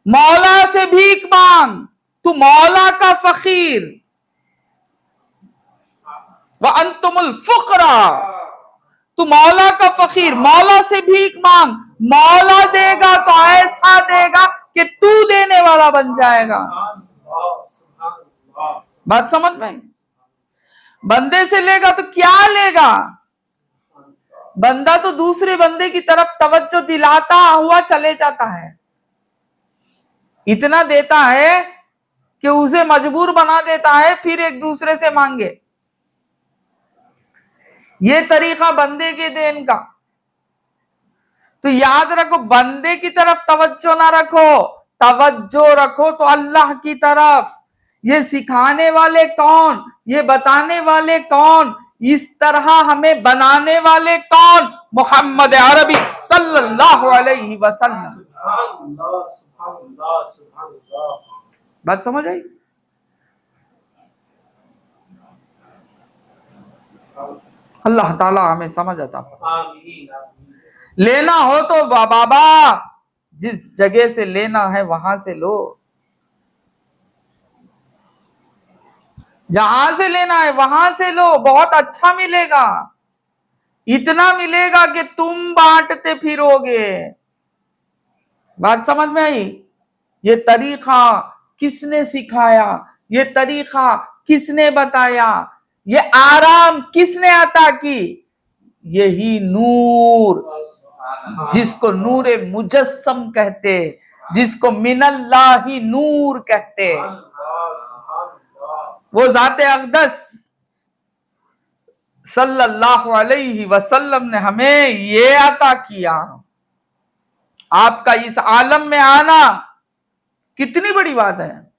मौला से भीख मांग, तू मौला का फकीर। व अंतुमुल फुकरा, तू मौला का फकीर, मौला से भीख मांग, मौला देगा तो ऐसा देगा कि तू देने वाला बन जाएगा। बात समझ में? बंदे से लेगा तो क्या लेगा? बंदा तो दूसरे बंदे की तरफ तवज्जो दिलाता हुआ चले जाता है, इतना देता है कि उसे मजबूर बना देता है फिर एक दूसरे से मांगे। ये तरीका बंदे के देन का। तो याद रखो, बंदे की तरफ तवज्जो ना रखो, तवज्जो रखो तो अल्लाह की तरफ। ये सिखाने वाले कौन? ये बताने वाले कौन? इस तरह हमें बनाने वाले कौन? मोहम्मद अरबी सल्लल्लाहु अलैहि वसल्लम। बात समझ आई? अल्लाह ताला हमें समझ आता। लेना हो तो बाबा जिस जगह से लेना है वहां से लो, जहां से लेना है वहां से लो, बहुत अच्छा मिलेगा। इतना मिलेगा कि तुम बांटते फिरोगे। बात समझ में आई? ये तरीका किसने सिखाया? ये तरीका किसने बताया? ये आराम किसने अता की? यही नूर, जिसको नूरे मुजस्सम कहते, जिसको मिनल्लाही नूर कहते, वो जाते अक़दस सल्लल्लाहु अलैहि वसल्लम ने हमें ये अता किया। आपका इस आलम में आना कितनी बड़ी बात है,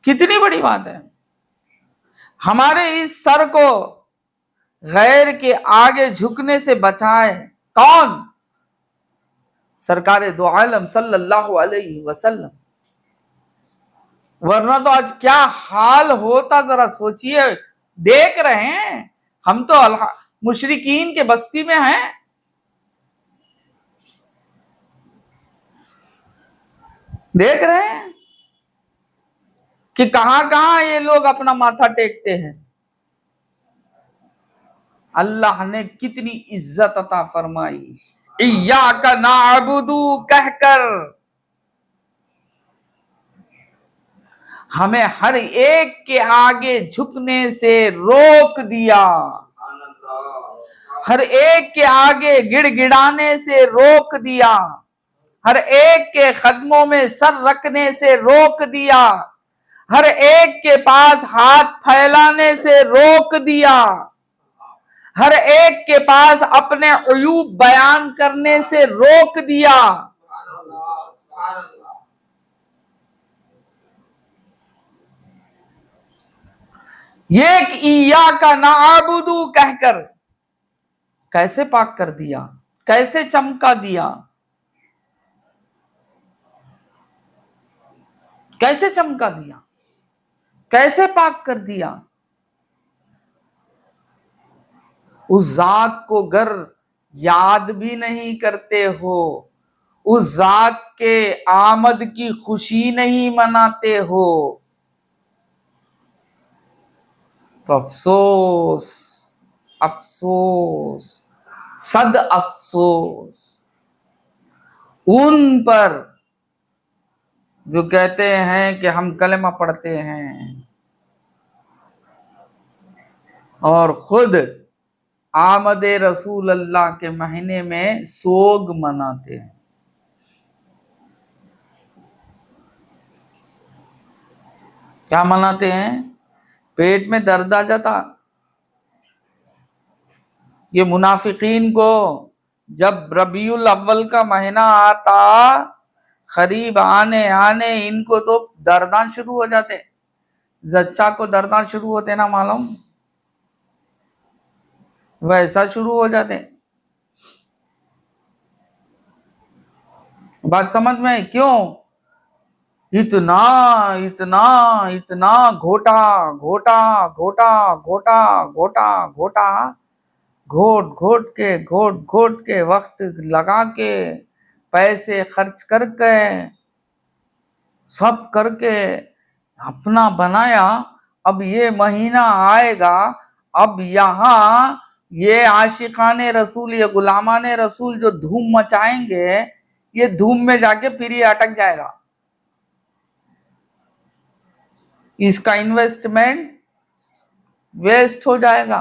कितनी बड़ी बात है। हमारे इस सर को गैर के आगे झुकने से बचाए कौन? सरकारे दो आलम सल्लल्लाहु अलैहि वसल्लम। वरना तो आज क्या हाल होता, जरा सोचिए। देख रहे हैं हम तो मुशरिकीन के बस्ती में हैं। देख रहे हैं कि कहां कहां ये लोग अपना माथा टेकते हैं। अल्लाह ने कितनी इज्जत अता फरमाई। इय्याका नअबुदु कहकर हमें हर एक के आगे झुकने से रोक दिया, हर एक के आगे गिड़गिड़ाने से रोक दिया, हर एक के कदमों में सर रखने से रोक दिया, हर एक के पास हाथ फैलाने से रोक दिया, हर एक के पास अपने अयूब बयान करने से रोक दिया। ये इय्याका नअबुदु कहकर कैसे पाक कर दिया, कैसे चमका दिया, कैसे चमका दिया, कैसे पाक कर दिया। उस जात को गर याद भी नहीं करते हो, उस जात के आमद की खुशी नहीं मनाते हो, तो अफसोस अफसोस सद अफसोस उन पर जो कहते हैं कि हम कलमा पढ़ते हैं और खुद आमद रसूल अल्लाह के महीने में सोग मनाते हैं। क्या मनाते हैं? पेट में दर्द आ जाता। ये मुनाफिकीन को जब रबीउल अव्वल का महीना आता, करीब आने आने इनको तो दर्दान शुरू हो जाते। जच्चा को दर्दान शुरू होते ना, मालूम, वैसा शुरू हो जाते। बात समझ में? क्यों इतना इतना इतना घोटा घोटा घोटा घोटा घोटा घोटा घोट घोट के वक्त लगा के पैसे खर्च करके सब करके अपना बनाया। अब ये महीना आएगा, अब यहाँ ये आशिकाने रसूल, ये गुलामाने रसूल जो धूम मचाएंगे, ये धूम में जाके फिर ये अटक जाएगा। इसका इन्वेस्टमेंट वेस्ट हो जाएगा।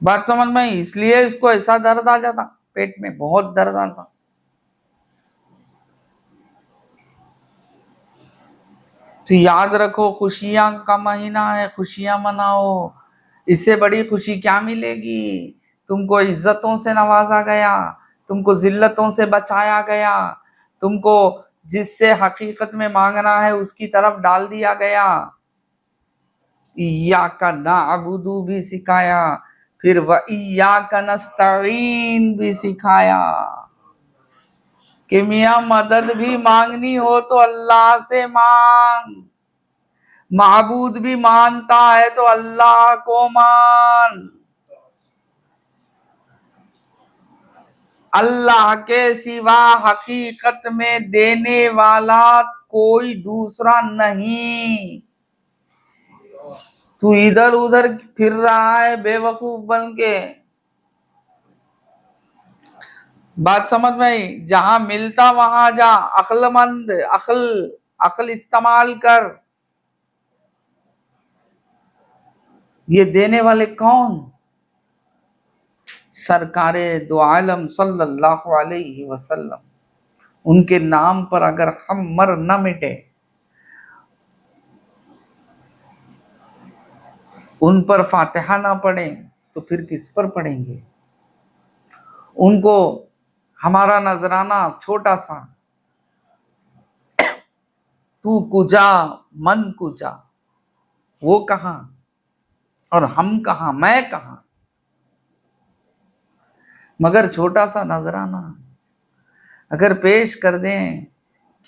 बात समझ में? इसलिए इसको ऐसा दर्द आ जाता, पेट में बहुत दर्द आता। तो याद रखो, खुशियां का महीना है, खुशियां मनाओ। इससे बड़ी खुशी क्या मिलेगी? तुमको इज्जतों से नवाजा गया, तुमको जिल्लतों से बचाया गया, तुमको जिससे हकीकत में मांगना है उसकी तरफ डाल दिया गया। इय्याका नअबुदु भी सिखाया, फिर व इय्याका नस्तईन भी सिखाया कि मियां मदद भी मांगनी हो तो अल्लाह से मांग, माबूद भी मानता है तो अल्लाह को मान। अल्लाह के सिवा हकीकत में देने वाला कोई दूसरा नहीं। तू इधर उधर फिर रहा है बेवकूफ बन के। बात समझ में आई? जहां मिलता वहां जा, अक्लमंद अक्ल इस्तेमाल कर। ये देने वाले कौन? सरकारे दो आलम सल्लल्लाहु अलैहि वसल्लम। उनके नाम पर अगर हम मर न मिटे, उन पर फातिहा ना पढ़े, तो फिर किस पर पढ़ेंगे? उनको हमारा नजराना छोटा सा, तू कुजा मन कुजा, वो कहां और हम कहां, मैं कहां। मगर छोटा सा नजराना अगर पेश कर दें,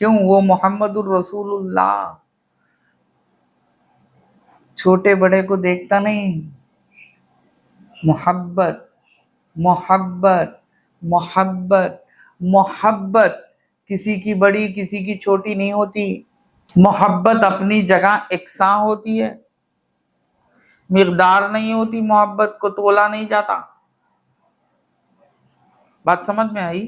क्यों वो मोहम्मदुर रसूलुल्लाह छोटे बड़े को देखता नहीं। मोहब्बत मोहब्बत मोहब्बत मोहब्बत किसी की बड़ी किसी की छोटी नहीं होती। मोहब्बत अपनी जगह एकसां होती है, मिकदार नहीं होती, मोहब्बत को तोला नहीं जाता। बात समझ में आई?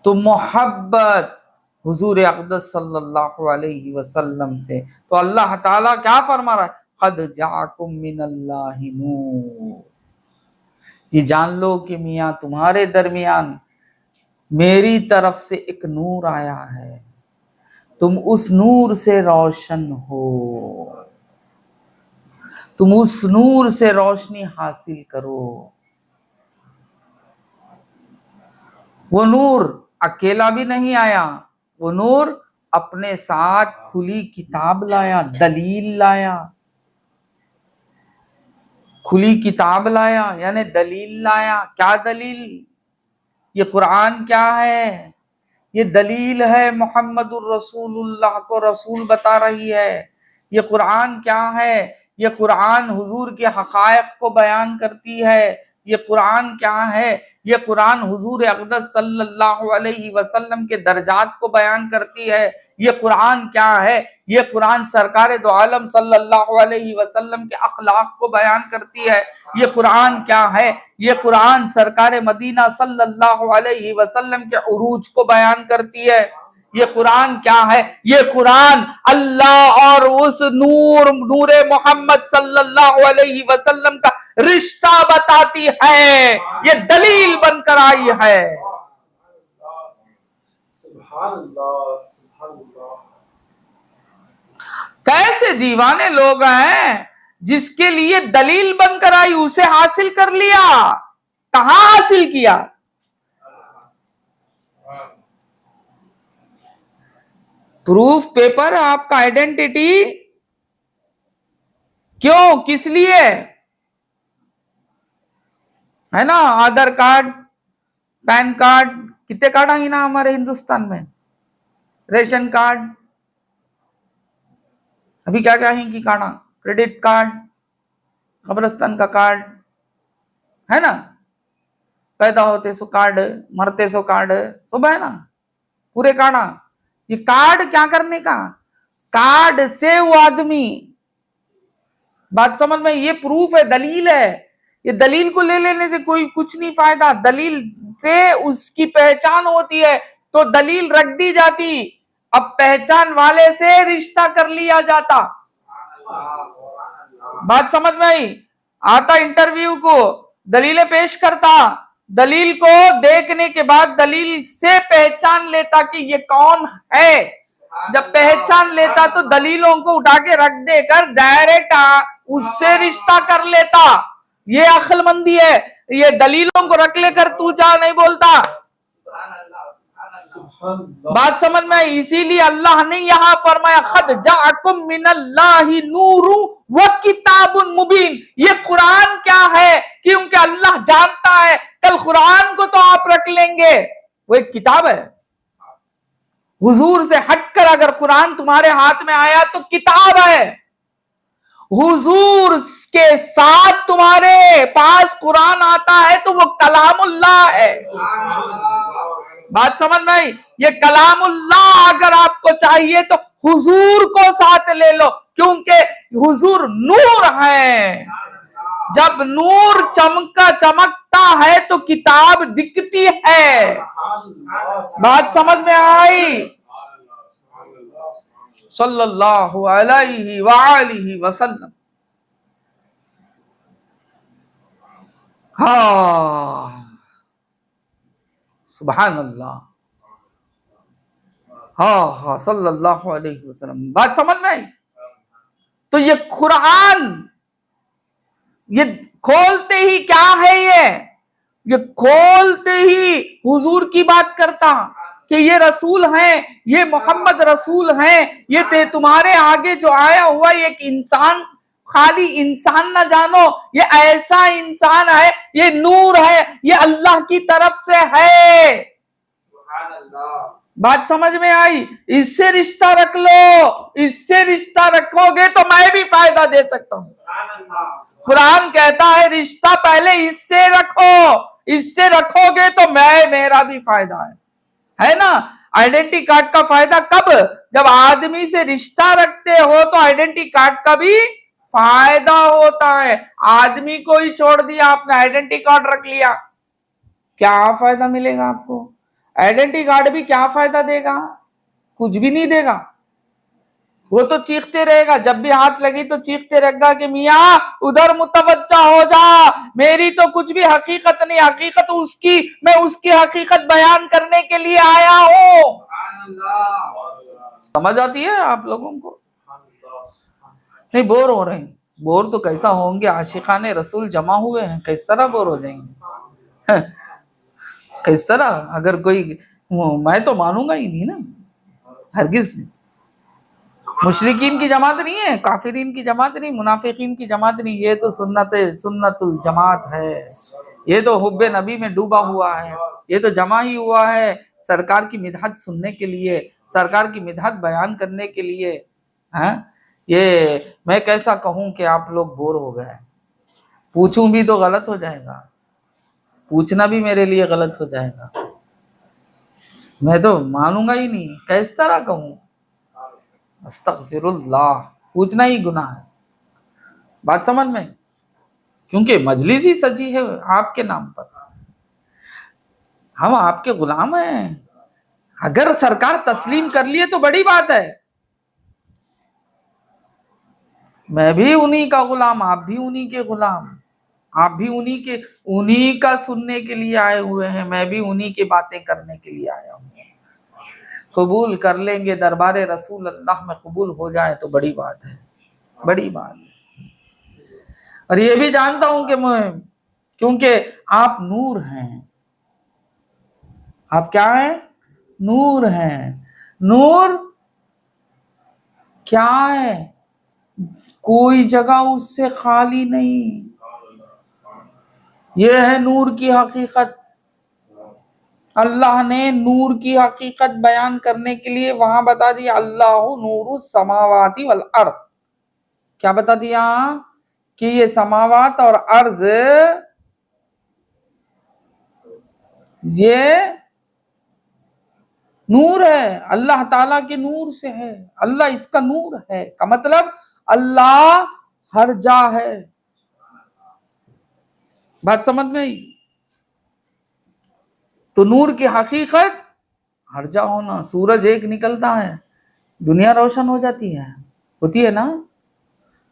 तो मोहब्बत हुजूर अक़दस सल्लल्लाहु अलैहि वसल्लम से, तो अल्लाह ताला क्या फरमा रहा है, क़द जाअकुम मिनल्लाहि नूर। ये जान लो कि मियाँ तुम्हारे दरमियान मेरी तरफ से एक नूर आया है, तुम उस नूर से रोशन हो, तुम उस नूर से रोशनी हासिल करो। वो नूर अकेला भी नहीं आया, वो नूर अपने साथ खुली किताब लाया, दलील लाया। खुली किताब लाया यानी दलील लाया। क्या दलील? ये कुरान क्या है? ये दलील है, मोहम्मदुर रसूलुल्लाह को रसूल बता रही है। ये कुरान क्या है? ये कुरान हुजूर के हक़ाइक़ को बयान करती है। ये कुरान क्या है? ये कुरान हुजूर अक़दस सल्लल्लाहु अलैहि वसल्लम के दर्जात को बयान करती है। ये कुरान क्या है? ये कुरान सरकार दो आलम सल्लल्लाहु अलैहि वसल्लम के अखलाक को बयान करती है। ये कुरान क्या है? ये कुरान सरकार मदीना सल्लल्लाहु अलैहि वसल्लम के उरूज को बयान करती है। ये कुरान क्या है? ये कुरान अल्लाह और उस नूरे मोहम्मद सल्लल्लाहु अलैहि वसल्लम का रिश्ता बताती है। ये दलील बनकर आई है। कैसे दीवाने लोग हैं जिसके लिए दलील बनकर आई उसे हासिल कर लिया। कहां हासिल किया? प्रूफ पेपर, आपका आइडेंटिटी। क्यों? किस लिए? है ना, आधार कार्ड, पैन कार्ड, कितने कार्ड आएंगे ना हमारे हिंदुस्तान में, रेशन कार्ड, अभी क्या क्या है कि कार्ड, क्रेडिट कार्ड, कब्रिस्तान का कार्ड, है ना, पैदा होते सो कार्ड, मरते सो कार्ड, सब है ना, पूरे कार्ड। ये कार्ड क्या करने का? कार्ड से वो आदमी, बात समझ में? ये प्रूफ है, दलील है। ये दलील को ले लेने से कोई कुछ नहीं फायदा। दलील से उसकी पहचान होती है, तो दलील रख दी जाती, अब पहचान वाले से रिश्ता कर लिया जाता। बात समझ में आई? आता इंटरव्यू को, दलीलें पेश करता, दलील को देखने के बाद दलील से पहचान लेता कि ये कौन है। जब पहचान लेता तो दलीलों को उठा के रख देकर डायरेक्ट उससे रिश्ता कर लेता। ये अक्लमंदी है। ये दलीलों को रख लेकर तू जा नहीं बोलता। बात समझ में आई? इसीलिए अल्लाह ने यहां फरमाया खद जाअकुम मिनल्लाहि नूरु व किताबुन मुबीन। ये कुरान क्या है? क्योंकि अल्लाह जानता है कल कुरान को तो आप रख लेंगे, वो एक किताब है। हुजूर से हटकर अगर कुरान तुम्हारे हाथ में आया तो किताब है। हुजूर के साथ तुम्हारे पास कुरान आता है तो वो कलामुल्लाह है। बात समझ में आई? ये कलामुल्लाह अगर आपको चाहिए तो हुजूर को साथ ले लो, क्योंकि हुजूर नूर है। जब नूर चमकता है तो किताब दिखती है। बात समझ में आई? सल्लल्लाहु अलैहि वालिहि वसल्लम। हाँ, सुभान अल्लाह। हाँ, सल्लल्लाहु अलैहि वसल्लम। बात समझ में आई? तो ये कुरान, ये खोलते ही क्या है? ये खोलते ही हुजूर की बात करता कि ये रसूल हैं, ये मोहम्मद रसूल हैं, ये तुम्हारे आगे जो आया हुआ एक इंसान, खाली इंसान ना जानो, ये ऐसा इंसान है, ये नूर है, ये अल्लाह की तरफ से है। बात समझ में आई? इससे रिश्ता रख लो, इससे रिश्ता रखोगे तो मैं भी फायदा दे सकता हूं। कुरान कहता है रिश्ता पहले इससे रखो, इससे रखोगे तो मेरा भी फायदा है ना। आइडेंटिटी कार्ड का फायदा कब? जब आदमी से रिश्ता रखते हो तो आइडेंटिटी कार्ड का भी फायदा होता है। आदमी को ही छोड़ दिया आपने, आइडेंटिटी कार्ड रख लिया, क्या फायदा मिलेगा आपको? आइडेंटिटी कार्ड भी क्या फायदा देगा? कुछ भी नहीं देगा। वो तो चीखते रहेगा, जब भी हाथ लगी तो चीखते रहेगा कि मियाँ उधर मुतवज्जा हो जा, मेरी तो कुछ भी हकीकत नहीं, हकीकत उसकी, मैं उसकी हकीकत बयान करने के लिए आया हूं। समझ आती है आप लोगों को? नहीं बोर हो रहे हैं? बोर तो कैसा होंगे, आशिकाने रसूल जमा हुए हैं, किस तरह बोर हो जाएंगे? किस तरह? अगर कोई, मैं तो मानूंगा ही नहीं ना, हरगिज। मुशरिकीन की जमात नहीं है, काफिरीन की जमात नहीं, मुनाफिकीन की जमात नहीं, ये तो सुन्नतुल जमात है। ये तो हुब्बे नबी में डूबा हुआ है, ये तो जमा ही हुआ है सरकार की मिदहत सुनने के लिए, सरकार की मिदहत बयान करने के लिए। हैं? ये मैं कैसा कहूं कि आप लोग बोर हो गए? पूछूं भी तो गलत हो जाएगा, पूछना भी मेरे लिए गलत हो जाएगा, मैं तो मानूंगा ही नहीं, किस तरह कहूं? अस्तगफिरुल्लाह, पूछना ही गुनाह है। बात समझ में? क्योंकि मजलिस ही सजी है आपके नाम पर, हम आपके गुलाम हैं। अगर सरकार तस्लीम कर लिए तो बड़ी बात है, मैं भी उन्हीं का गुलाम, आप भी उन्हीं के गुलाम, आप भी उन्हीं का सुनने के लिए आए हुए हैं, मैं भी उन्हीं की बातें करने के लिए आया हूं। कबूल कर लेंगे, दरबारे रसूल अल्लाह में कबूल हो जाए तो बड़ी बात है, बड़ी बात है। और ये भी जानता हूं कि क्योंकि आप नूर हैं, आप क्या हैं? नूर हैं। नूर क्या है? कोई जगह उससे खाली नहीं, ये है नूर की हकीकत। अल्लाह ने नूर की हकीकत बयान करने के लिए वहां बता दिया, अल्लाह नूरु समावाति वल अर्ज। क्या बता दिया? कि ये समावात और अर्ज ये नूर है, अल्लाह ताला के नूर से है, अल्लाह इसका नूर है का मतलब अल्लाह हर जा है। बात समझ में आई? तो नूर की हकीकत हर जा होना। सूरज एक निकलता है, दुनिया रोशन हो जाती है, होती है ना?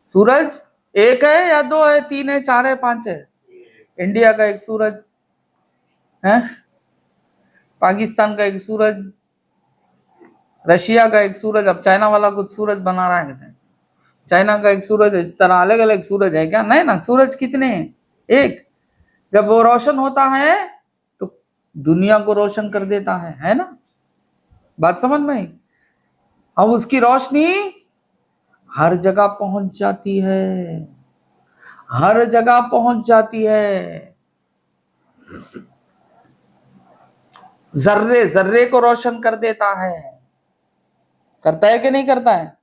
सूरज एक है या दो है, तीन है, चार है, पांच है? इंडिया का एक सूरज है, पाकिस्तान का एक सूरज, रशिया का एक सूरज, अब चाइना वाला कुछ सूरज बना रहा है, चाइना का एक सूरज, इस तरह अलग अलग सूरज है क्या? नहीं ना, सूरज कितने हैं? एक। जब वो रोशन होता है तो दुनिया को रोशन कर देता है ना? बात समझ में? अब उसकी रोशनी हर जगह पहुंच जाती है, हर जगह पहुंच जाती है, जर्रे जर्रे को रोशन कर देता है। करता है कि नहीं करता है?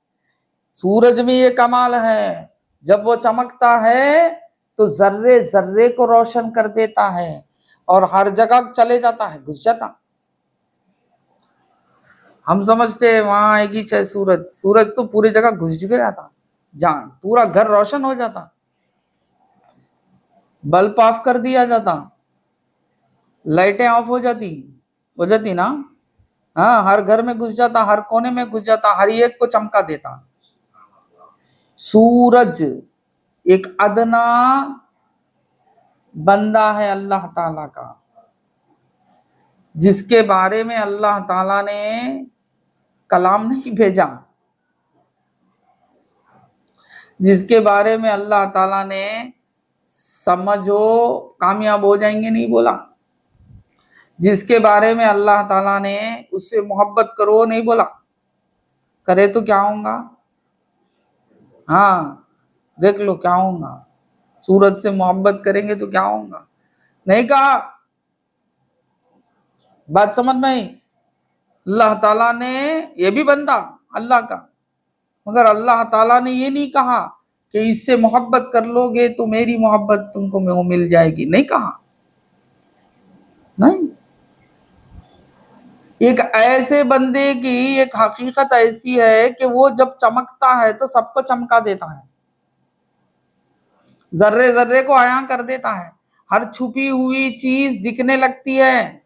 सूरज में ये कमाल है, जब वो चमकता है तो जर्रे जर्रे को रोशन कर देता है और हर जगह चले जाता है, घुस जाता। हम समझते हैं वहां आएगी चाहे सूरज, सूरज तो पूरी जगह घुस गया था, जहां पूरा घर रोशन हो जाता, बल्ब ऑफ कर दिया जाता, लाइटें ऑफ हो जाती ना। हाँ, हर घर में घुस जाता, हर कोने में घुस जाता, हर एक को चमका देता। सूरज एक अदना बंदा है अल्लाह ताला का, जिसके बारे में अल्लाह ताला ने कलाम नहीं भेजा, जिसके बारे में अल्लाह ताला ने समझो कामयाब हो जाएंगे नहीं बोला, जिसके बारे में अल्लाह ताला ने उससे मोहब्बत करो नहीं बोला, करे तो क्या होगा? हाँ देख लो क्या होगा, सूरज से मोहब्बत करेंगे तो क्या होगा, नहीं कहा। बात समझ में आई? अल्लाह ताला ने, ये भी बंदा अल्लाह का, मगर अल्लाह ताला ने ये नहीं कहा कि इससे मोहब्बत कर लोगे तो मेरी मोहब्बत तुमको मिल जाएगी, नहीं कहा। नहीं, एक ऐसे बंदे की एक हकीकत ऐसी है कि वो जब चमकता है तो सबको चमका देता है, जर्रे जर्रे को आया कर देता है, हर छुपी हुई चीज दिखने लगती है,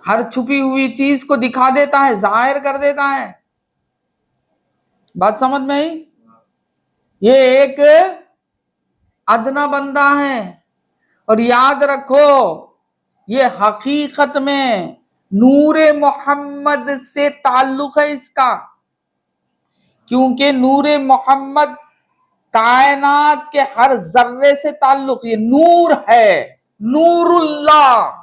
हर छुपी हुई चीज को दिखा देता है, जाहिर कर देता है। बात समझ में आई? ये एक अदना बंदा है, और याद रखो ये हकीकत में नूरे मोहम्मद से ताल्लुक है इसका, क्योंकि नूरे मोहम्मद कायनात के हर जर्रे से ताल्लुक, ये नूर है, नूरुल्लाह,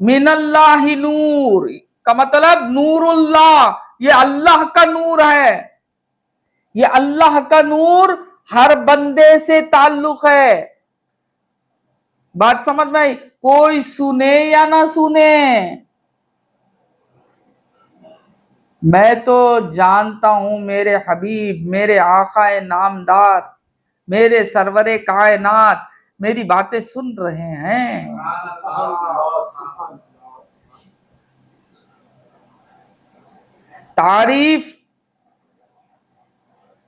मिनल्लाहि नूर का मतलब नूरुल्लाह, ये अल्लाह का नूर है, ये अल्लाह का नूर हर बंदे से ताल्लुक है। बात समझ में आई? कोई सुने या ना सुने, मैं तो जानता हूं मेरे हबीब, मेरे आकाए नामदार, मेरे सरवरे कायनात मेरी बातें सुन रहे हैं। तारीफ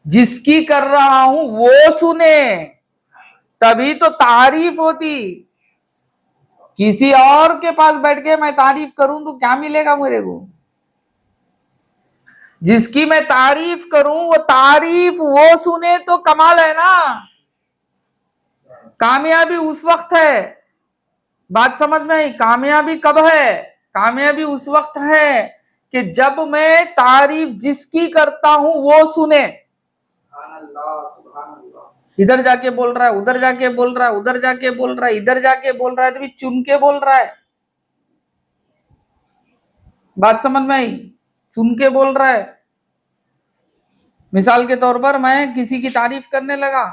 जिसकी कर रहा हूं वो सुने, तभी तो तारीफ होती। किसी और के पास बैठ के मैं तारीफ करूं तो क्या मिलेगा मेरे को? जिसकी मैं तारीफ करूं वो तारीफ वो सुने तो कमाल है ना। कामयाबी उस वक्त है, बात समझ में आई? कामयाबी कब है? कामयाबी उस वक्त है कि जब मैं तारीफ जिसकी करता हूं वो सुने। इधर जाके बोल रहा है, उधर जाके बोल रहा है, उधर जाके बोल रहा है, इधर जाके बोल रहा है, तो भी चुन के बोल रहा है। बात समझ में आई? चुन के बोल रहा है। मिसाल के तौर पर मैं किसी की तारीफ करने लगा,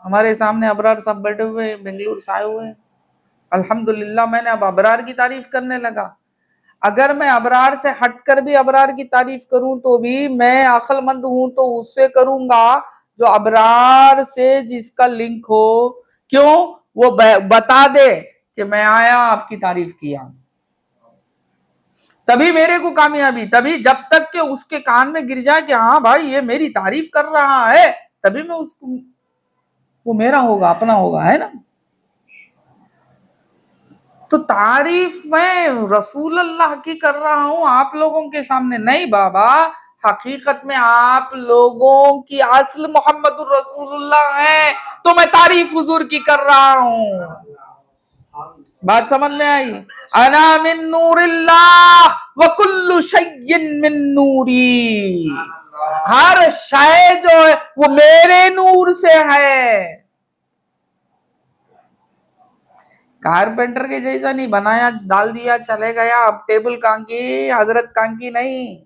हमारे सामने अबरार साहब बैठे हुए, बेंगलुरु से आए हुए, अल्हम्दुलिल्लाह मैंने अब अबरार की तारीफ करने लगा। अगर मैं अबरार से हटकर भी अबरार की तारीफ करूं तो भी मैं अक्लमंद हूं तो उससे करूंगा जो अबरार से जिसका लिंक हो। क्यों? वो बता दे कि मैं आया आपकी तारीफ किया, तभी मेरे को कामयाबी। तभी जब तक कि उसके कान में गिर जाए कि हाँ भाई ये मेरी तारीफ कर रहा है, तभी मैं उसको, वो मेरा होगा, अपना होगा, है ना। तो तारीफ मैं रसूल अल्लाह की कर रहा हूं आप लोगों के सामने नहीं बाबा, हकीकत में आप लोगों की असल मोहम्मद रसूलुल्लाह है, तो मैं तारीफ हुजूर की कर रहा हूं। बात समझ में आई? अना मिन नूरिल्लाह व कुल्लु शैइन मिन नूरी, हर शय जो है वो मेरे नूर से है। कारपेंटर के जैसा नहीं बनाया, डाल दिया, चले गया, अब टेबल कहां की, हजरत कहां की नहीं,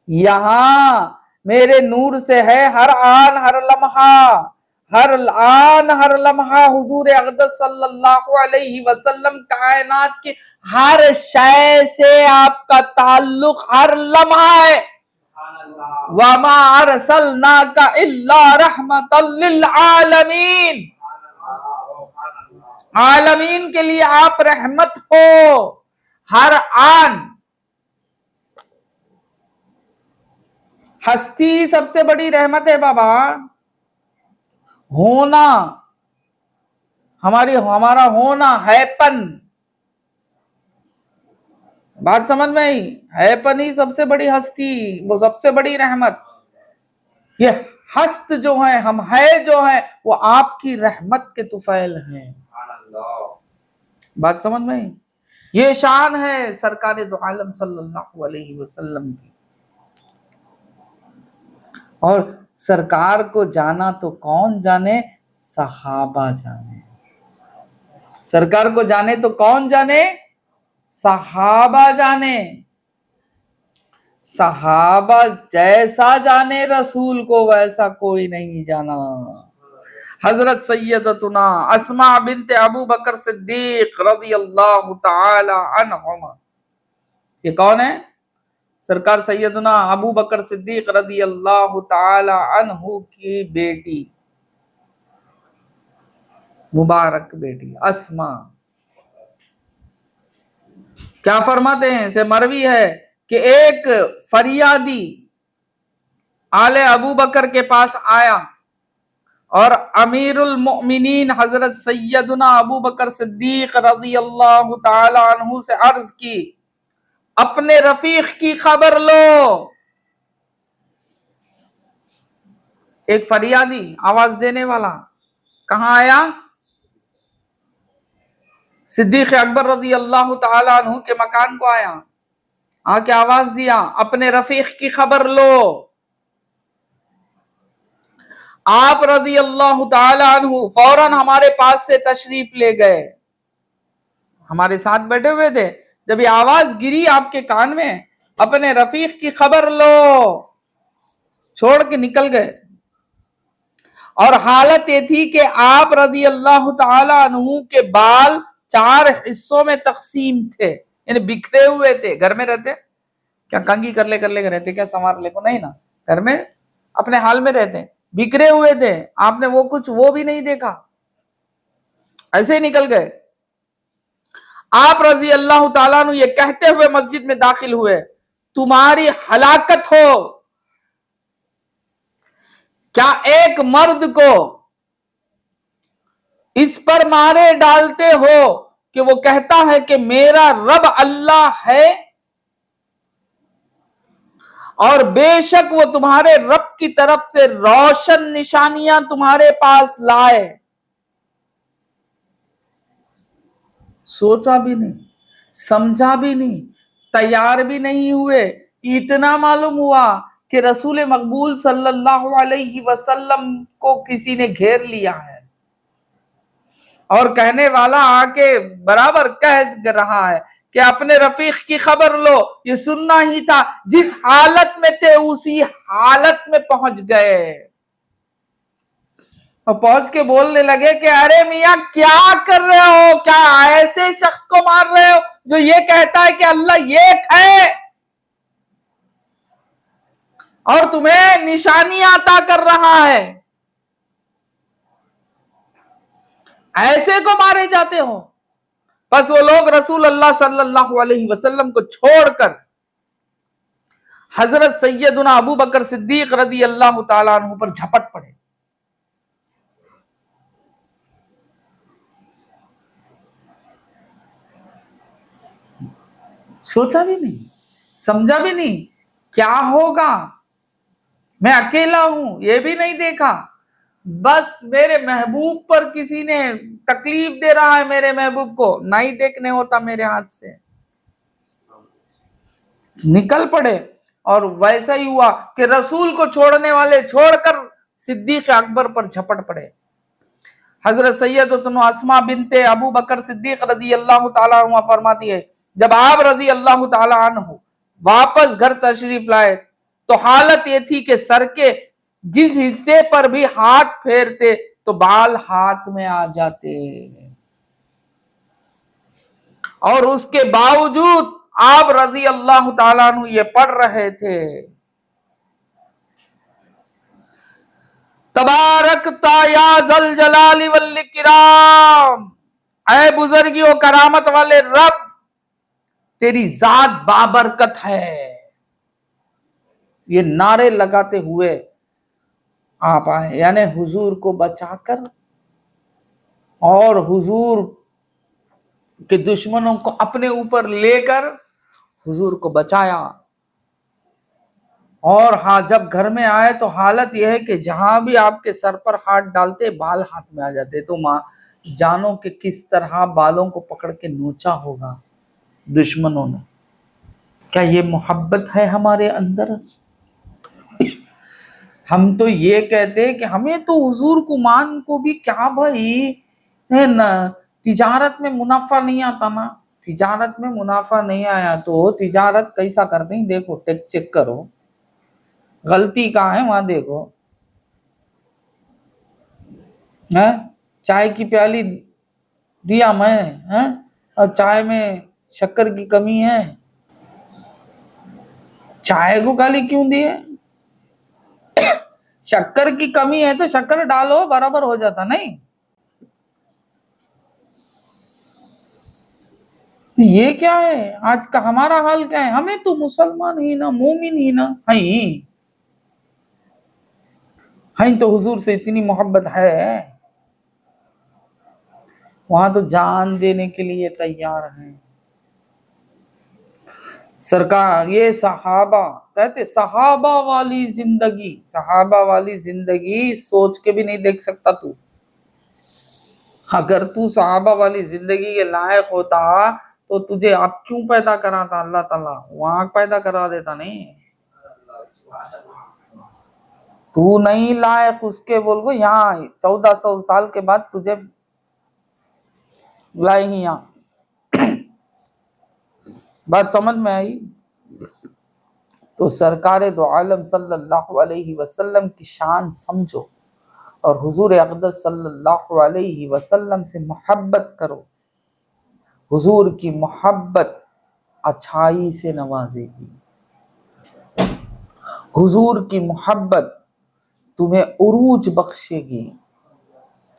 यहां मेरे नूर से है हर आन हर लम्हा, हर आन हर लम्हा हुजूर अक़दस सल्लल्लाहु अलैहि वसल्लम कायनात की हर शय से आपका ताल्लुक हर लम्हा है। वमा अरसलनाका इल्ला रहमतल लिल आलमीन, आलमीन के लिए आप रहमत हो। हर आन, हस्ती सबसे बड़ी रहमत है बाबा, होना, हमारा होना, हैपन, बात समझ में आई? हैपन ही सबसे बड़ी हस्ती, वो सबसे बड़ी रहमत। ये हस्त जो है, हम है जो है, वो आपकी रहमत के तुफैल हैं। बात समझ में आई? ये शान है सरकार दो आलम सल्लल्लाहु अलैहि वसल्लम की। और सरकार को जाना तो कौन जाने, सहाबा जाने। सरकार को जाने तो कौन जाने, सहाबा जाने। सहाबा जैसा जाने रसूल को वैसा कोई नहीं जाना। हजरत सैयदतुना अस्मा बिनते अबू बकर सिद्दीक रज़ी अल्लाह ताला अन्हुमा, ये कौन है? सरकार सैयदना अबू बकर सिद्दीक रज़ी अल्लाह ताला अन्हु की बेटी, मुबारक बेटी अस्मा। क्या फरमाते हैं, से मरवी है कि एक फरियादी आले अबू बकर के पास आया और अमीरुल मोमिनीन हजरत सैयदना अबू बकर सिद्दीक रज़ी अल्लाह ताला अन्हु से अर्ज की, अपने रफीक की खबर लो। एक फरियादी, आवाज देने वाला कहां आया? सिद्दीक अकबर रज़ी अल्लाह ताला अन्हु के मकान को आया, आके आवाज दिया, अपने रफीक की खबर लो। आप रज़ी अल्लाह ताला अन्हु फौरन हमारे पास से तशरीफ ले गए, हमारे साथ बैठे हुए थे। जब ये आवाज गिरी आपके कान में, अपने रफीक की खबर लो, छोड़ के निकल गए। और हालत ये थी कि आप रज़ी अल्लाह ताला अन्हु के बाल 4 हिस्सों में तकसीम थे, यानी बिखरे हुए थे। घर में रहते क्या कंघी कर ले रहते क्या, संवार ले को नहीं ना, घर में अपने हाल में रहते, बिखरे हुए थे। आपने वो कुछ वो भी नहीं देखा, ऐसे ही निकल गए। आप रज़ी अल्लाह ताला अन्हु ये कहते हुए मस्जिद में दाखिल हुए, तुम्हारी हलाकत हो। क्या एक मर्द को इस पर मारे डालते हो कि वो कहता है कि मेरा रब अल्लाह है, और बेशक वो तुम्हारे रब की तरफ से रोशन निशानियां तुम्हारे पास लाए। सोचा भी नहीं, समझा भी नहीं, तैयार भी नहीं हुए। इतना मालूम हुआ कि रसूल मकबूल सल्लल्लाहु अलैहि वसल्लम को किसी ने घेर लिया है, और कहने वाला आके बराबर कह रहा है कि अपने रफीक की खबर लो। ये सुनना ही था, जिस हालत में थे उसी हालत में पहुंच गए, और पहुंच के बोलने लगे कि अरे मियां क्या कर रहे हो, क्या ऐसे शख्स को मार रहे हो जो ये कहता है कि अल्लाह एक है और तुम्हें निशानी अता कर रहा है, ऐसे को मारे जाते हो। बस वो लोग रसूल अल्लाह सल्लल्लाहु अलैहि वसल्लम को छोड़कर हजरत सैयदना अबू बकर सिद्दीक रज़ी अल्लाह ताला अन्हु पर झपट पड़े। सोचा भी नहीं, समझा भी नहीं क्या होगा, मैं अकेला हूं ये भी नहीं देखा, बस मेरे महबूब पर किसी ने तकलीफ दे रहा है, मेरे महबूब को नहीं देखने होता मेरे हाथ से, निकल पड़े। और वैसा ही हुआ कि रसूल को छोड़ने वाले छोड़कर सिद्दीक अकबर पर झपट पड़े। हजरत सैयदतुना अस्मा बिनते अबू बकर सिद्दीक रज़ी अल्लाह ताला अन्हा फरमाती है, जब आप रज़ी अल्लाह ताला अन्हु वापस घर तशरीफ लाए तो हालत ये थी कि सर के जिस हिस्से पर भी हाथ फेरते तो बाल हाथ में आ जाते, और उसके बावजूद आप रज़ी अल्लाह ताला अन्हु ये पढ़ रहे थे, तबारक या जल जलाली वल इकराम, ऐ बुजुर्गियों करामत वाले रब, तेरी जात बाबरकत है। ये नारे लगाते हुए आप आए, यानी हुजूर को बचाकर और हुजूर के दुश्मनों को अपने ऊपर लेकर हुजूर को बचाया। और हाँ, जब घर में आए तो हालत यह है कि जहां भी आपके सर पर हाथ डालते बाल हाथ में आ जाते, तो मां जानो कि किस तरह बालों को पकड़ के नोचा होगा दुश्मनों ने। क्या ये मोहब्बत है हमारे अंदर? हम तो ये कहते हैं कि हमें तो हुजूर कुमान को भी क्या भाई है ना, तिजारत में मुनाफा नहीं आता ना, तिजारत में मुनाफा नहीं आया तो तिजारत कैसा करते हैं देखो, टेक चेक करो, गलती कहाँ है वहां देखो। है चाय की प्याली दिया मैं, है और चाय में शक्कर की कमी है, चाय को गाली क्यों दिए? शक्कर की कमी है तो शक्कर डालो, बराबर हो जाता नहीं। तो ये क्या है आज का हमारा हाल, क्या है? हमें तो मुसलमान ही ना, मोमिन ही ना है तो हुजूर से इतनी मोहब्बत है, वहां तो जान देने के लिए तैयार हैं। सरकार ये सहाबा कहते, सहाबा वाली जिंदगी, सहाबा वाली जिंदगी सोच के भी नहीं देख सकता तू। अगर तू सहाबा वाली जिंदगी के लायक होता तो तुझे अब क्यों पैदा करा था अल्लाह ताला, वहां पैदा करा देता नहीं। तू नहीं लायक उसके, बोल को यहाँ 1400 साल के बाद तुझे लाई ही यहाँ। बात समझ में आई? तो सरकार दो आलम सल्लल्लाहु अलैहि वसल्लम की शान समझो और हुजूर अक़दस सल्लल्लाहु अलैहि वसल्लम से मोहब्बत करो। हुजूर की मोहब्बत अच्छाई से नवाजेगी, हुजूर की मोहब्बत तुम्हें उरूज बख्शेगी,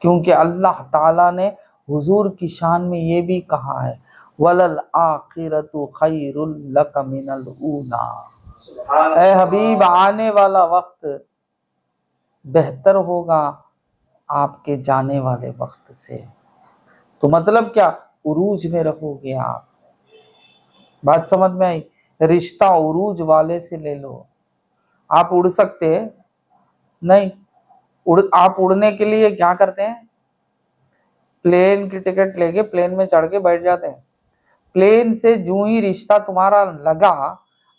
क्योंकि अल्लाह ताला ने हुजूर की शान में ये भी कहा है, वलल आखिरतु खैरुल लक मिनल ऊला। ऐ हबीब, आने वाला वक्त बेहतर होगा आपके जाने वाले वक्त से। तो मतलब क्या, उरूज में रहोगे आप। बात समझ में आई? रिश्ता उरूज वाले से ले लो। आप उड़ सकते नहीं, आप उड़ने के लिए क्या करते हैं, प्लेन की टिकट लेके प्लेन में चढ़ के बैठ जाते हैं। प्लेन से जो ही रिश्ता तुम्हारा लगा,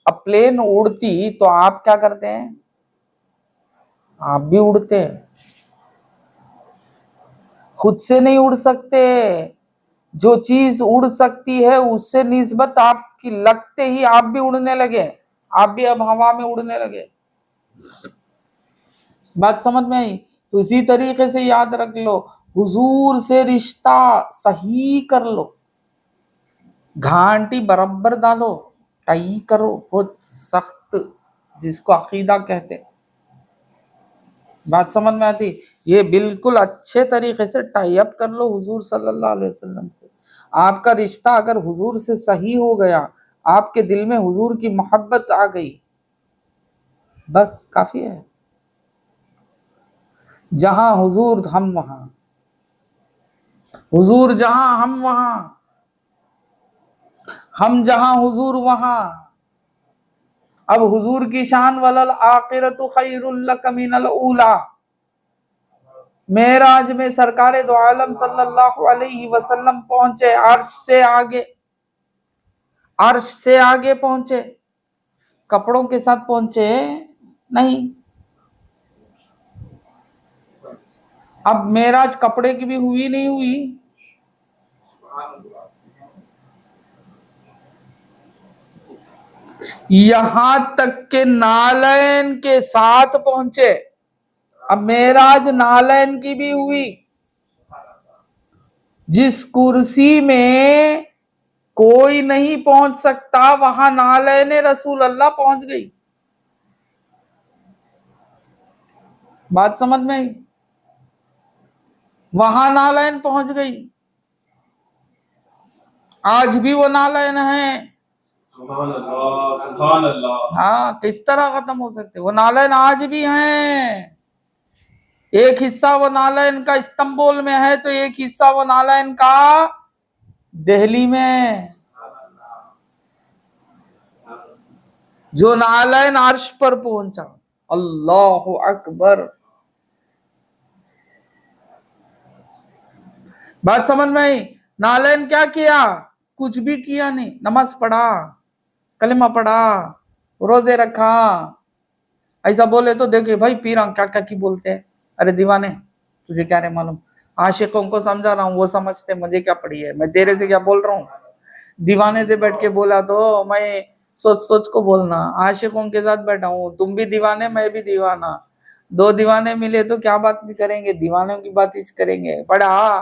अब प्लेन उड़ती तो आप क्या करते हैं, आप भी उड़ते हैं। खुद से नहीं उड़ सकते, जो चीज उड़ सकती है उससे निस्बत आपकी लगते ही आप भी उड़ने लगे, आप भी अब हवा में उड़ने लगे। बात समझ में आई? तो इसी तरीके से याद रख लो, हुजूर से रिश्ता सही कर लो, घाटी बराबर डालो, टाई करो बहुत सख्त, जिसको अकीदा कहते। बात समझ में आती? ये बिल्कुल अच्छे तरीके से टाई अप कर लो हुजूर सल्लल्लाहु अलैहि वसल्लम से। आपका रिश्ता अगर हुजूर से सही हो गया, आपके दिल में हुजूर की मोहब्बत आ गई, बस काफी है। जहां हुजूर हम वहां, हुजूर जहां हम वहां, हम जहां हुजूर वहां। अब हुजूर की शान, वलल आखिरतु खैरुल लक मिनल ऊला। मेराज में सरकारे दो आलम सल्लल्लाहु अलैहि वसल्लम पहुंचे, अर्श से आगे, अर्श से आगे पहुंचे, कपड़ों के साथ पहुंचे नहीं। अब मेराज कपड़े की भी हुई नहीं हुई, यहां तक के नालैन के साथ पहुंचे। अब मेराज नालैन की भी हुई, जिस कुर्सी में कोई नहीं पहुंच सकता वहां नालैन रसूल अल्लाह पहुंच गई। बात समझ में आई? वहां नालैन पहुंच गई, आज भी वो नालैन है। सुभान अल्लाह, सुभान अल्लाह। हाँ, किस तरह खत्म हो सकते, वो नालैन आज भी हैं। एक हिस्सा वो नालैन का इस्तांबुल में है, तो एक हिस्सा वो नालैन का दिल्ली में। जो नालैन अर्श पर पहुंचा, अल्लाहु अकबर। बात समझ में आई? नालैन क्या किया? कुछ भी किया नहीं, नमाज पढ़ा, कलिमा पढ़ा, रोजे रखा। ऐसा बोले तो देखे भाई पीर क्या क्या की बोलते हैं, अरे दीवाने तुझे क्या रे मालूम, आशिकों को समझा रहा हूँ, वो समझते, मुझे क्या पड़ी है, मैं तेरे से क्या बोल रहा हूँ। दीवाने से बैठ के बोला तो मैं सोच सोच को बोलना, आशिकों के साथ बैठा हूँ, तुम भी दीवाने मैं भी दीवाना, दो दीवाने मिले तो क्या बात करेंगे, दीवानों की बात ही करेंगे। पढ़ा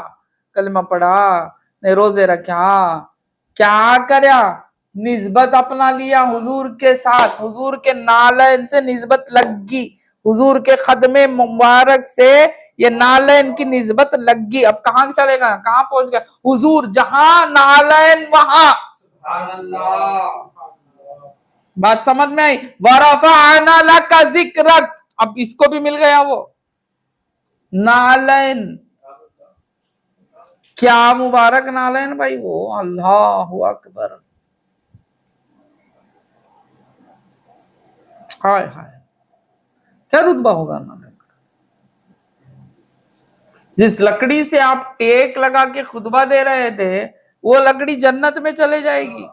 कलमा पढ़ा ने रोजे रखा, क्या करया, निस्बत अपना लिया हुजूर के साथ, हुजूर के नालैन से निस्बत लग गई, हुजूर के खदमे मुबारक से ये नालैन की निस्बत लग गई। अब कहाँ चलेगा, कहाँ पहुंच गया, हुजूर जहां नालैन वहां। बात समझ में आई। वरफअना लका जिक्रक, अब इसको भी मिल गया वो नालैन। क्या मुबारक नालैन भाई वो, अल्लाह अकबर, हाय हाय, क्या रुतबा होगा नालैन का। जिस लकड़ी से आप टेक लगा के खुतबा दे रहे थे, वो लकड़ी जन्नत में चले जाएगी,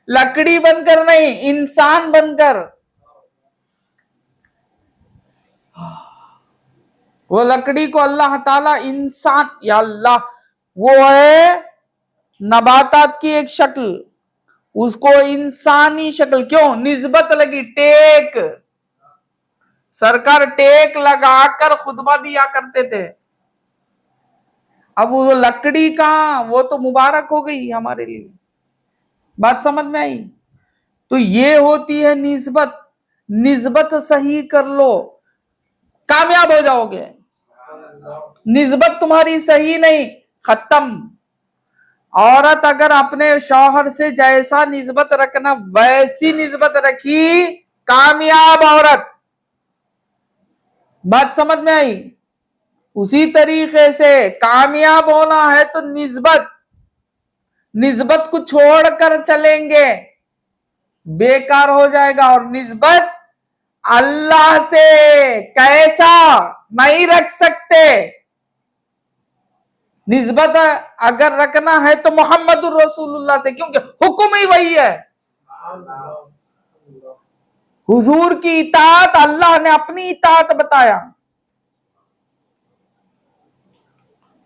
लकड़ी बनकर नहीं, इंसान बनकर। वो लकड़ी को अल्लाह ताला इंसान, या अल्लाह, वो है नबातात की एक शक्ल, उसको इंसानी शक्ल, क्यों निस्बत लगी, टेक, सरकार टेक लगाकर खुतबा दिया करते थे। अब वो लकड़ी का, वो तो मुबारक हो गई हमारे लिए। बात समझ में आई। तो ये होती है निस्बत, निस्बत सही कर लो, कामयाब हो जाओगे। निस्बत तुम्हारी सही नहीं, खत्म। औरत अगर अपने शौहर से जैसा निस्बत रखना वैसी निस्बत रखी, कामयाब औरत। बात समझ में आई। उसी तरीके से कामयाब होना है तो निस्बत, निस्बत को छोड़कर चलेंगे बेकार हो जाएगा। और निस्बत अल्लाह से कैसा नहीं रख सकते, निस्बत अगर रखना है तो मोहम्मदुर रसूलुल्लाह से, क्योंकि हुक्म ही वही है। हुजूर की इताअत अल्लाह ने अपनी इताअत बताया,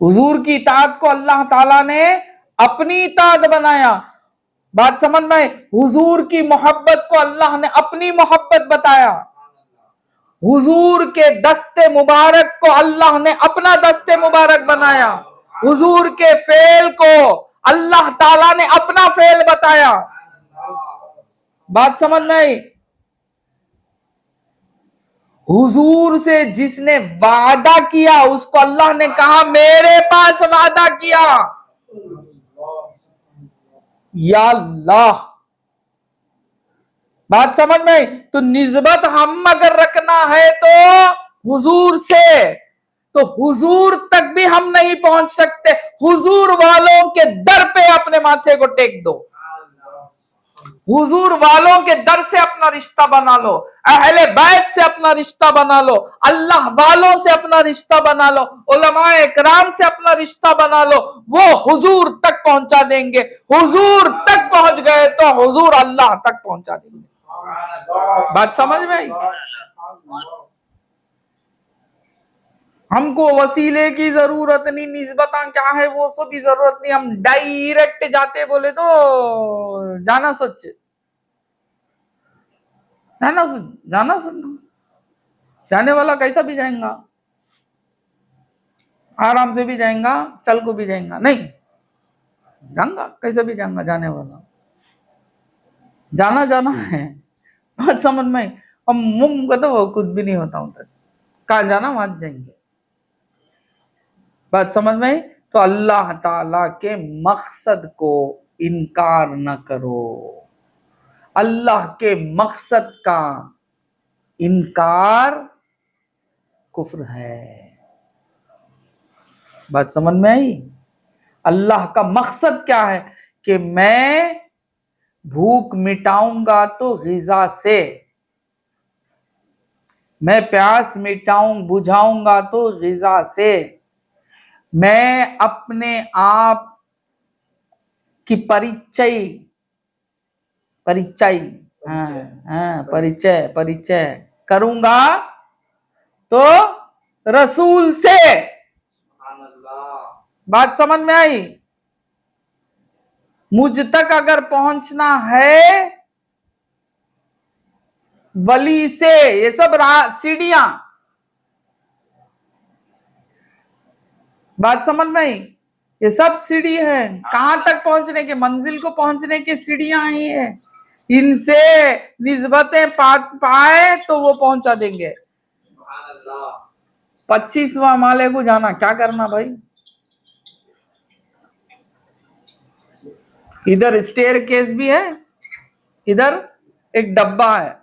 हुजूर की इताअत को अल्लाह ताला ने अपनी इताअत बनाया। बात समझ में, हुजूर की मोहब्बत को अल्लाह ने अपनी मोहब्बत बताया, हुजूर के दस्ते मुबारक को अल्लाह ने अपना दस्ते मुबारक बनाया, हुजूर के फेल को अल्लाह ताला ने अपना फेल बताया। बात समझ में आई। हुजूर से जिसने वादा किया उसको अल्लाह ने कहा मेरे पास वादा किया, या अल्लाह। बात समझ में आई। तो निस्बत हम अगर रखना है तो हुजूर से, तो हुजूर तक भी हम नहीं पहुंच सकते, हुजूर वालों के दर पे अपने माथे को टेक दो, हुजूर वालों के दर से अपना रिश्ता बना लो, अहले बैत से अपना रिश्ता बना लो, अल्लाह वालों से अपना रिश्ता बना लो, उलमाए इकराम से अपना रिश्ता बना लो, वो हुजूर तक पहुंचा देंगे। हुजूर तक पहुंच गए तो हुजूर अल्लाह तक पहुंचा देंगे। बात समझ में आई। हमको वसीले की जरूरत नहीं, निस्बता क्या है वो सब की जरूरत नहीं, हम डायरेक्ट जाते बोले तो जाना सच, जाना सच, जाने वाला कैसा भी जाएगा, आराम से भी जाएगा, चल को भी जाएगा, नहीं जाऊंगा, कैसे भी जाऊंगा, जाने वाला जाना जाना है। बात समझ में, हम मुंह का तो वो कुछ भी नहीं होता, कहा जाना वहां जाएंगे। बात समझ में। तो अल्लाह ताला के मकसद को इनकार न करो, अल्लाह के मकसद का इनकार कुफ्र है। बात समझ में आई। अल्लाह का मकसद क्या है कि मैं भूख मिटाऊंगा तो गिजा से, मैं प्यास बुझाऊंगा तो गिजा से, मैं अपने आप की परिचय करूंगा तो रसूल से, बात समझ में आई? मुझ तक अगर पहुंचना है वली से, ये सब सीढ़ियां, बात समझ में आई? ये सब सीढ़ी है, कहां तक पहुंचने के, मंजिल को पहुंचने की सीढ़ियां ही है। इनसे निस्बतें पाए तो वो पहुंचा देंगे। 25वां माले को जाना, क्या करना भाई? इधर स्टेयर केस भी है, इधर एक डब्बा है,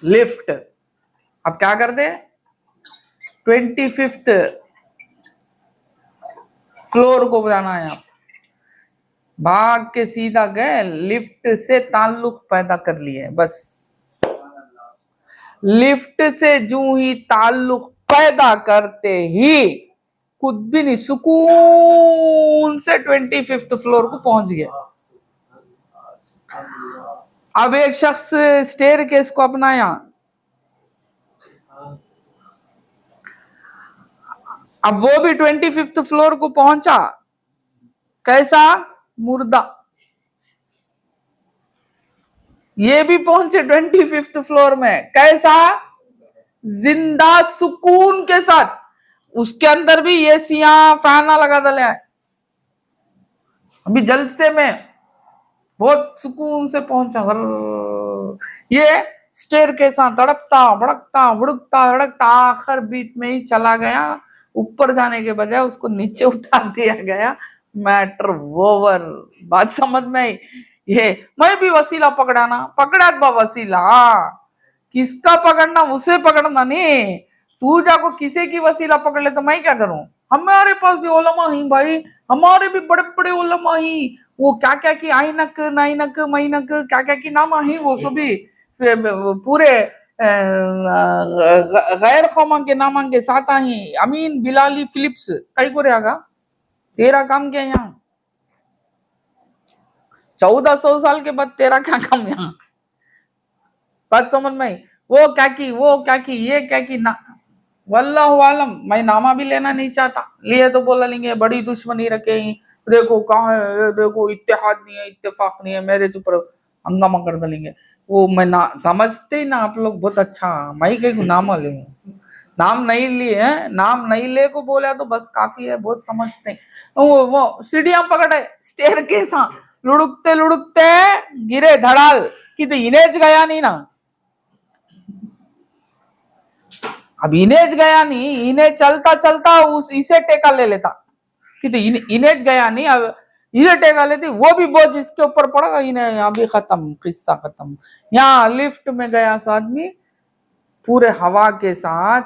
लिफ्ट। अब क्या करते हैं, 25th फ्लोर को जाना है। आप भाग के सीधा गए, लिफ्ट से ताल्लुक पैदा कर लिए, बस लिफ्ट से जू ही ताल्लुक पैदा करते ही खुद भी नहीं, सुकून से 25th फ्लोर को पहुंच गया। अब एक शख्स स्टेयर केस को अपनाया, अब वो भी 25th फ्लोर को पहुंचा, कैसा? मुर्दा। ये भी पहुंचे 25th फ्लोर में, कैसा? जिंदा, सुकून के साथ। उसके अंदर भी ये सिया फैना लगा दले है। अभी जलसे में बहुत सुकून से पहुंचा। ये स्टेयर के साथ तड़पता भड़कता भुड़कता धड़कता आखिर बीच में ही चला गया। ऊपर जाने के बजाय उसको नीचे उतार दिया गया। Matter over. बात समझ में आई? ये मैं भी वसीला पकड़ाना, पकड़ा बा वसीला, किसका पकड़ना उसे पकड़ना नहीं। तू जाको किसी की वसीला पकड़ ले तो मैं क्या करूं? हमारे पास भी उलमा ही भाई, हमारे भी बड़े बड़े उलमा ही, वो क्या क्या की आइनक नाइनक मैनक क्या क्या की नाम ही, वो सभी पूरे गैर कौमा के नाम के साथ ही। अमीन बिलाली फिलिप्स कई को रहेगा, तेरा काम क्या यहाँ? 1400 साल के बाद तेरा क्या काम यहाँ? बात समझ में? वो क्या की, वो क्या की, ये क्या की ना, वल्लाहु आलम। मैं नामा भी लेना नहीं चाहता, लिए तो बोला लेंगे बड़ी दुश्मनी रखे ही, देखो कहाँ है, देखो इत्तेहाद नहीं है, इत्तेफाक नहीं है, मेरे ऊपर हंगामा कर डालेंगे। वो मैं ना समझते ही ना आप लोग बहुत अच्छा, मैं कहीं नामा ले, नाम नहीं लिए है, नाम नहीं ले को बोला तो बस काफी है, बहुत समझते हैं। वो सीढ़ियां पकड़े, स्टेयर के साथ लुढ़कते लुढ़कते गिरे धड़ाल कि तो इनेज गया नहीं ना। अब इनेज गया नहीं, इन्हें चलता चलता उस इसे टेका ले लेता कि तो इनेज गया नहीं, अब इसे टेका लेती, वो भी बोझ इसके ऊपर पड़ा, इन्हें अभी खत्म, किस्सा खत्म। यहाँ लिफ्ट में गया आदमी पूरे हवा के साथ,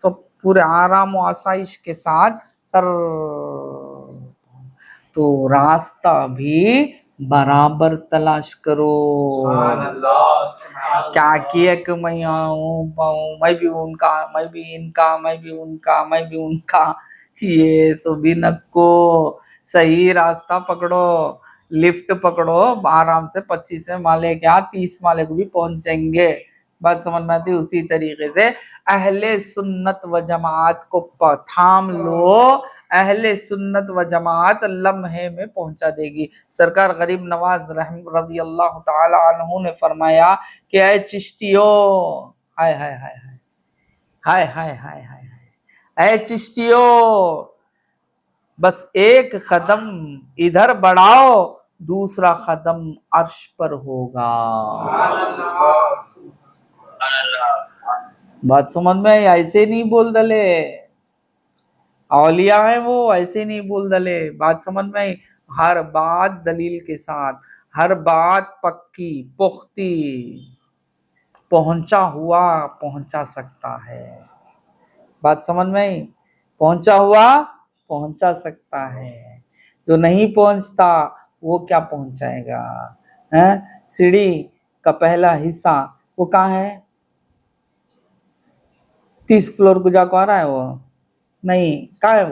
तो पूरे आराम और आसाइश के साथ सर, तो रास्ता भी बराबर तलाश करो। क्या किया कि मैं आऊं, मैं भी उनका, मैं भी इनका, मैं भी उनका, मैं भी उनका, ये सभी नको सही रास्ता पकड़ो, लिफ्ट पकड़ो, आराम से 25वें माले क्या 30 माले को भी पहुंच जाएंगे। बात समझ में आती? उसी तरीके से अहले सुन्नत व जमात को थाम लो, अहले सुन्नत व जमात लम्हे में पहुंचा देगी। सरकार गरीब नवाज रज़ी अल्लाह ताला अन्हु ने फरमाया कि ऐ चिश्तियो, हाय हाय हाय हाय हाय हाय हाय हाय, ऐ चिश्तियो, बस एक कदम इधर बढ़ाओ, दूसरा कदम अर्श पर होगा। बात समझ में? ऐसे नहीं बोल दले, औलिया है वो, ऐसे नहीं बोल दले। बात समझ में? हर बात दलील के साथ, हर बात पक्की पुख्ती, पहुंचा हुआ पहुंचा सकता है। बात समझ में? पहुंचा हुआ पहुंचा सकता है, जो नहीं पहुंचता वो क्या पहुंचाएगा? हैं? सीढ़ी का पहला हिस्सा वो कहाँ है? 30 फ्लोर को जाको आ रहा है वो? नहीं, कहाँ है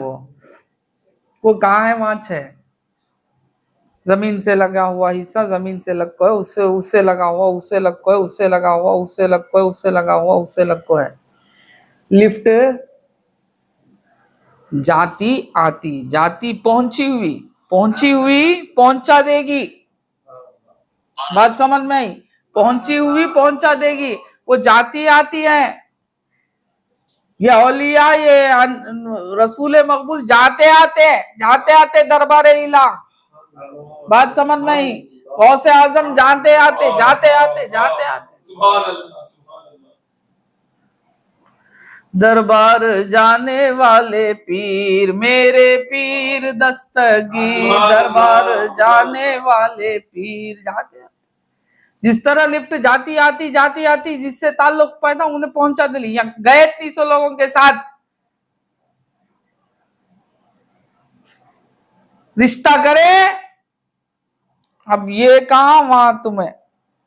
वो कहाँ है? वहां है जमीन से लगा हुआ हिस्सा, जमीन से लग को है, उससे उससे लगा हुआ, उससे लग को है, उससे लगा हुआ, उससे लग को है, उससे लगा हुआ, उससे लग को है। लिफ्ट जाति आती, जाति पहुंची हुई, पहुंची हुई पहुंचा देगी। बात समझ में आई? पहुंची हुई पहुंचा देगी। वो जाति आती है, ये औलिया, ये रसूल मकबूल जाते आते दरबार इला। बात समझ में आई? गौसे आजम जाते आते दरबार जाने वाले पीर मेरे पीर दस्तगीर, दरबार जाने वाले पीर जाते। जिस तरह लिफ्ट जाती आती जिससे ताल्लुक पैदा उन्हें पहुंचा दिली। या गए 300 लोगों के साथ, रिश्ता करे, अब ये कहा वहां तुम्हें।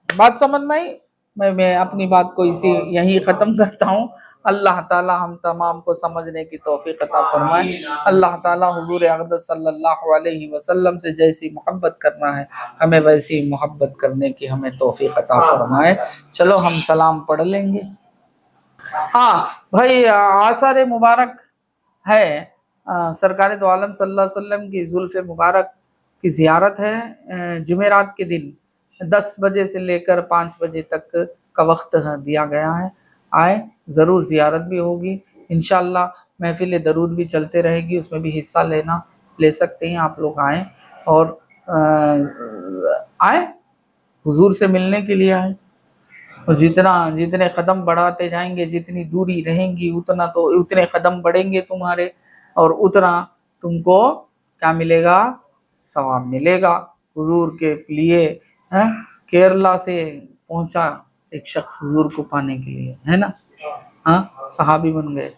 बात समझ में आई? मैं अपनी बात को इसी यही खत्म करता हूँ। अल्लाह ताला हम तमाम को समझने की तौफीक अता फरमाए। अल्लाह ताला हुजूर अक़दस सल्लल्लाहु अलैहि वसल्लम से जैसी मोहब्बत करना है हमें वैसी मोहब्बत करने की हमें तौफीक अता फरमाए। चलो हम सलाम पढ़ लेंगे। हाँ भाई, आसार मुबारक है, सरकार दो आलम सल्लल्लाहु अलैहि वसल्लम की जुल्फ़े मुबारक की ज़ियारत है। जुमेरात के दिन 10 बजे से लेकर 5 बजे तक का वक्त दिया गया है। आए, ज़रूर ज़ियारत भी होगी इंशाअल्लाह। महफिल दरूद भी चलते रहेगी, उसमें भी हिस्सा ले सकते हैं आप लोग। आए और आए, हुजूर से मिलने के लिए आए। और जितने कदम बढ़ाते जाएंगे, जितनी दूरी रहेंगी, उतने कदम बढ़ेंगे तुम्हारे, और उतना तुमको क्या मिलेगा? सवाब मिलेगा। हुजूर के लिए केरला से पहुंचा एक शख्स हुजूर को पाने के लिए, है ना? हाँ, सहाबी बन गए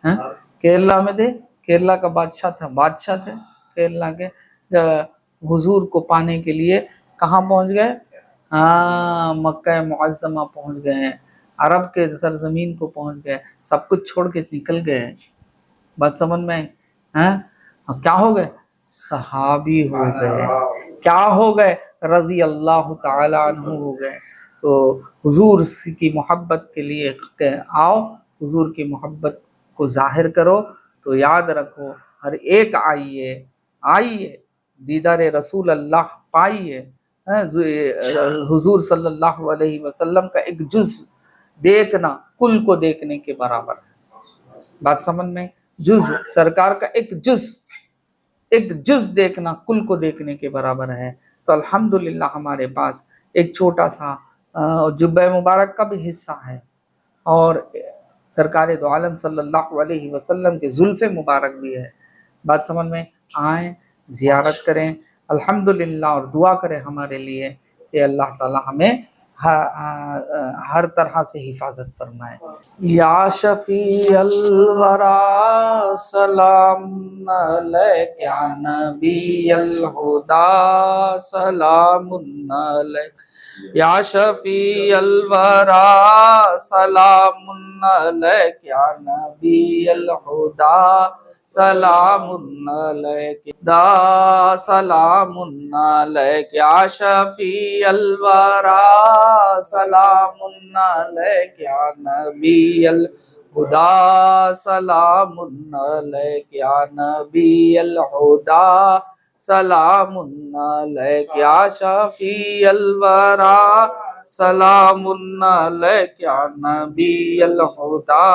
हैं। केरला में थे, केरला का बादशाह थे केरला के। हुजूर को पाने के लिए कहाँ पहुंच गए? हाँ, मक्का मुअज़्ज़मा पहुंच गए हैं, अरब के सरजमीन को पहुंच गए, सब कुछ छोड़ के निकल गए। बात समझ में हैं? क्या हो गए? सहाबी हो गए। क्या हो गए? रज़ी अल्लाह ताला अन्हु हो गए। तो हुजूर की मोहब्बत के लिए आओ, हुजूर की मोहब्बत को जाहिर करो। तो याद रखो, हर एक आइए दीदार रसूल अल्लाह पाइए। हुजूर सल्लल्लाहु अलैहि वसल्लम का एक जुज़ देखना कुल को देखने के बराबर है। बात समझ में? जुज़, सरकार का एक जुज़ देखना कुल को देखने के बराबर है। तो अल्हम्दुलिल्लाह हमारे पास एक छोटा सा जुब्बे मुबारक का भी हिस्सा है, और सरकार दो आलम सल्लल्लाहु अलैहि वसल्लम के जुल्फ़े मुबारक भी है। बात समझ में? आए, ज़ियारत करें अल्हम्दुलिल्लाह, और दुआ करें हमारे लिए कि अल्लाह ताला हमें हर तरह से हिफाजत फरमाए। या शफी अल वरा सलाम अलैका, या नबी अल हुदा सलाम अलैका, या शफी अल वरा सलाम अलैका, या नबी अल हुदा सलाम अलैका, सलाम अलैका, या शफी अल वरा सलाम अलैका, या नबी अल हुदा सलाम अलैका, या नबी अल हुदा सलाम अलैका, या शफी अल वरा सलाम अलैका, या नबी अल हुदा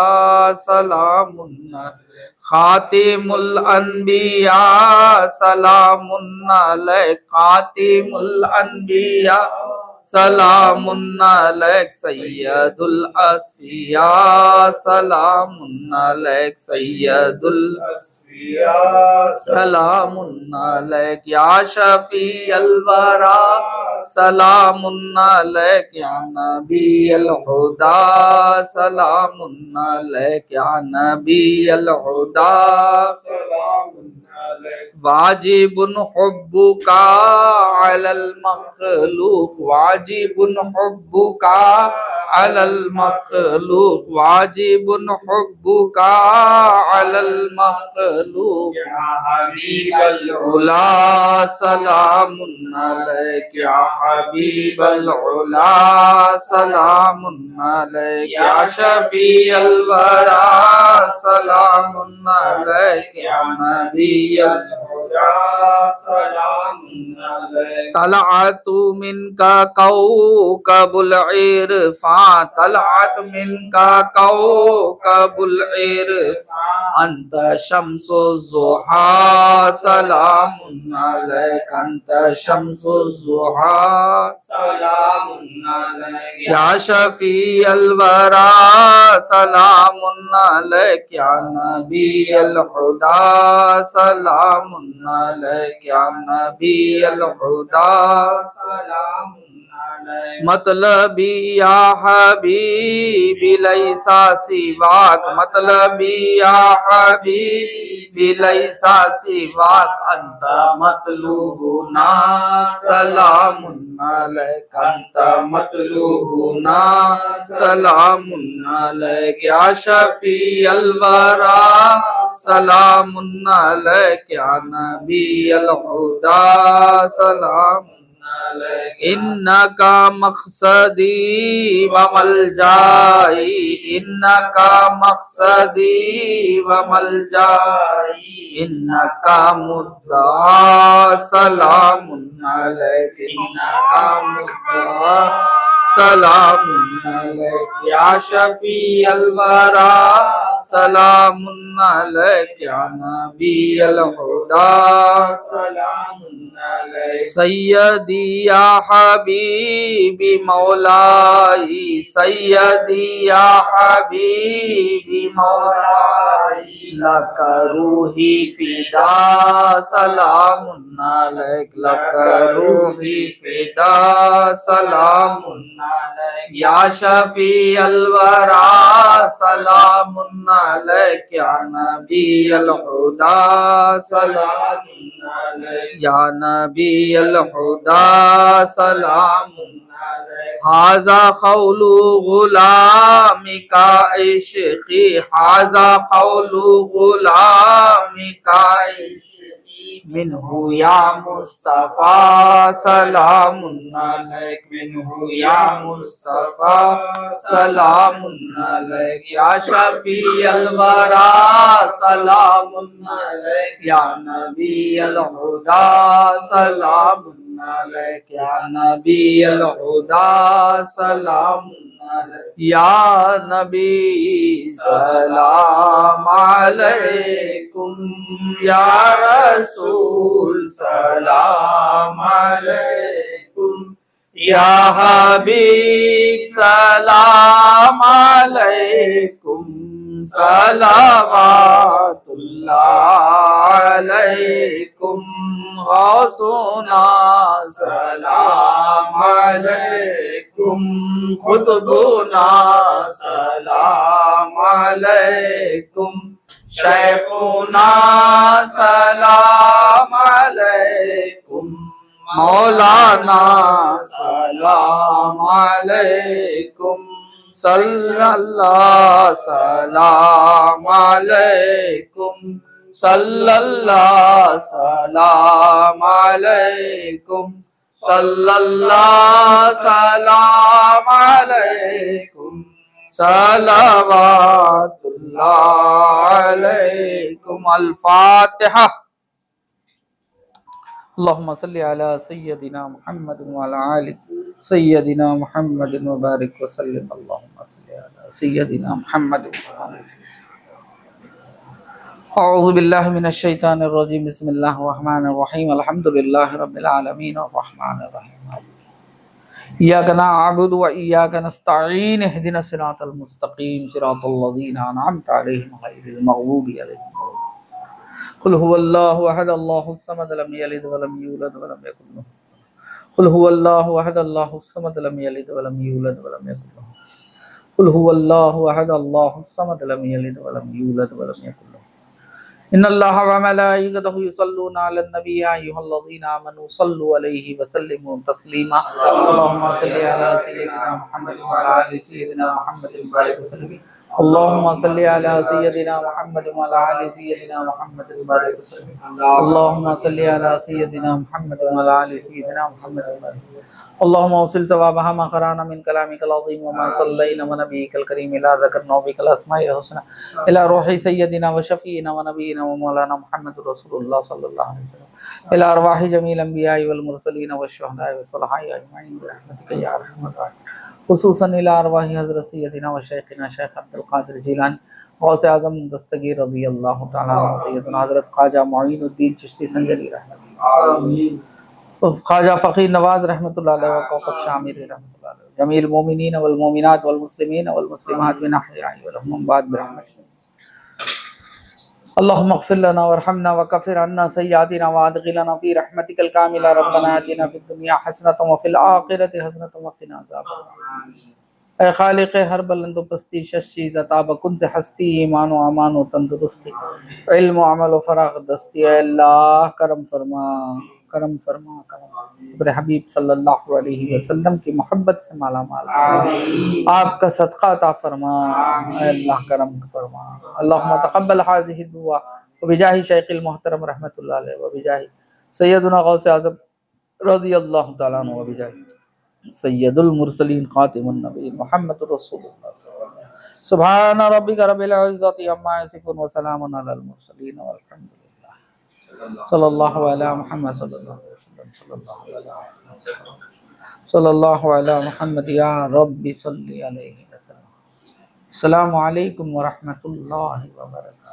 सलाम, खातिमुल अन्बिया सलाम अलैका, खातिमुल अन्बिया सलाम अलैका, सय्यदुल अस्फिया सलाम अलैका, सय्यदुल अस्फिया सलाम अलैका, या शफी अल वरा सलाम अलैका, या नबी अल हुदा सलाम अलैका, या नबी अल हुदा सलाम अलैका, वाजिबुन हुब्बुका अलल मखलूक, वाजिबुन हुब्बुका अलल मखलूक वाजिबुन हुब्बुका अलल मखलूक या हबीबल उला सलामुन अलैक या हबीबल उला सलामुन अलैक या शफीअल वरा सलामुन अलैक या नबियल हुदा सलामुन अलैक तलअतु मिनका कौकबुल इरफान तलअत मिनका कौकबुल इरफान अंत शम्सु ज़ुहा सलामुन अलैक अंत शम्सु ज़ुहा सलामुन अलैक या शफीअल वरा सलामुन अलैक या नबियल हुदा सलामुन अलैक या नबियल हुदा सलामुन मतलबी या हबीबी लैसा सिवाक मतलबी या हबीबी लैसा सिवाक अंत मतलूबुना सलामुन अलैक अंत मतलूबुना सलामुन अलैक या शफीअल वरा सलामुन अलैक या नबियल हुदा सलामुन इन्नका मक़सदी व मलजाई इन्नका मक़सदी व मलजाई इन्नका मुद्दा सलामुन अलैक इन्नका मुद्दा सलामुन अलैक या शफीअल वरा सलामुन अलैक या नबियल हुदा सलामुन अलैक सय्यदी या हबीबी मौलाई सय्यदी या हबीबी मौलाई लक रूही फिदा सलामुन अलैक लक रूही फिदा सलामुन अलैक या शफीअल वरा सलामुन अलैक या नबियल हुदा सलामुन अलैक या नबियल हुदा सलामुन अलैक हाज़ा क़ौलु ग़ुलामिका इश्क़ी हाज़ा क़ौलु ग़ुलामिका इश्क़ी मिन्हु या मुस्तफ़ा सलामुन अलैक मिन्हु या मुस्तफ़ा सलामुन अलैक या शफीअल वरा सलामुन अलैक या नबियल हुदा सलामुन अलैक या नबियल हुदा सलामुन अलैक या नबी सलाम अलैकुम या रसूल सलाम अलैकुम या हबीब सलाम अलैकुम सलावतुल्लाह अलैकुम गौसुना सलाम अलैकुम खुतबुना सलाम अलैकुम शैखुना सलाम अलैकुम मौलाना सलाम अलैकुम सल्लल्लाहु सलाम अलैकुम सल्लल्लाहु सलाम अलैकुम सल्लल्लाहु सलाम अलैकुम सलावतुल्लाह अलैकुम अल फातिहा अल्लाहुम्मा सल्लि अला सय्यदिना मुहम्मद व अला आलि सय्यदिना मुहम्मद व बारिक व सल्लिम अल्लाहुम्मा सल्लि अला सय्यदिना मुहम्मद व आलि अऊज़ु बिल्लाहि मिनश शैतानिर रजीम बिस्मिल्लाहिर रहमानिर रहीम अल्हम्दुलिल्लाहि रब्बिल आलमीन अर्रहमानिर रहीम इय्याका नअबुदु व इय्याका नस्तईन इहदिनस सिरातल मुस्तकीम सिरातल लज़ीना अनअमता अलैहिम गैरिल मग़दूबि अलैहिम कुल हुवल्लाहु अहद अल्लाहुस समद लम यलिद व लम यूलद व लम यकुल लहु कुल हुवल्लाहु अहद अल्लाहुस समद लम यलिद व लम यूलद व लम यकुल लहु कुल हुवल्लाहु अहद अल्लाहुस समद लम यलिद व लम यूलद व लम यकुल लहु इन्नल्लाह व मलाइकतहु युसल्लूना अलन नबी या अय्युहल्लज़ीना आमनू सल्लु अलैहि व सल्लिमू तस्लीमा अल्लाहुम्मा सल्लि अला सय्यिदिना मुहम्मद व अला आलि सय्यिदिना मुहम्मद व बारिक वसल्लिम अल्लाहुम्मा सल्लि अला सय्यिदिना मुहम्मद व अला आलि सय्यिदिना मुहम्मद व बारिक वसल्लिम अल्लाहुम्मा सल्लि अला सय्यिदिना मुहम्मद व अला आलि सय्यिदिना मुहम्मद व बारिक अल्लाहुम्मा वसिल सवाबहा मा क़राना मिन कलामिकल अज़ीम व मा सल्लैना व नबिय्यिकल करीम इला ज़करना बिकल अस्माइल हुस्ना इला रूहि सय्यदिना व शफ़ीना व नबीना व मौलाना मुहम्मदुर रसूलुल्लाह सल्लल्लाहु अलैहि वसल्लम इला अरवाहि जमील अंबियाई वल मुरसलीन व शुहदाए व सुलहाए अजमईन बिरहमतिका या अरहमर राहिमीन खुसूसन इला अरवाहि हज़रत सय्यदिना व शेखना शेख अब्दुल कादिर जिलानी गौसे आज़म दस्तगीर रज़ियल्लाहु तआला अन्हु सय्यदना हज़रत ख्वाजा मुईनुद्दीन चिश्ती संजरी रहमतुल्लाह ख्वाजा फ़कीर नवाज रहमतुल्लाह अलैह व कौकब शामिर रहमतुल्लाह अलैह जमील मोमिनीन वल मोमिनात वल मुस्लिमीन वल मुस्लिमात मिन अहयाई व लहुम बाद बिरहमतिक अल्लाहुम्मा इग़फिर लना वरहमना वकफ़िर अन्ना सय्यातिना वअदखिलना फ़ी रहमतिकल कामिला रब्बना आतिना फ़िद दुनिया हसनतन व फ़िल आखिरति हसनतन व क़िना अज़ाबन्नार। ऐ खालिक़ हर बुलंद पस्ती शश अता बकुन से हस्ती ईमान व अमान व तंदुरुस्ती इल्म व अमल व फ़राग़ दस्ती। ऐ अल्लाह करम फरमा करम फरमा करम अपने हबीब सल्लल्लाहु अलैहि वसल्लम की मोहब्बत से माला माल आपका सदका अता फरमा। ऐ अल्लाह करम फरमा। अल्लाहुम्मा तक़ब्बल हाज़िहि दुआ व बिजाहि शेखिल मोहतरम रहमतुल्लाह अलैहि व बिजाहि सय्यदुना गौसे आज़म रज़ियल्लाहु तआला अन्हु व बिजाहि सय्यदुल मुरसलीन ख़ातिमुन नबीय्यीन मुहम्मदुर रसूलुल्लाह सुब्हान रब्बिका रब्बिल इज़्ज़ति अम्मा यसिफ़ून व सलामुन अलल मुरसलीन वल्हम्दुलिल्लाह सल्लल्लाहु अला मुहम्मद सल्लल्लाहु अलैहि वसल्लम सल्लल्लाहु अला मुहम्मद या रब्बी सल्लि अलैहि वसल्लम। अस्सलामु अलैकुम व रहमतुल्लाहि व बरकातहू।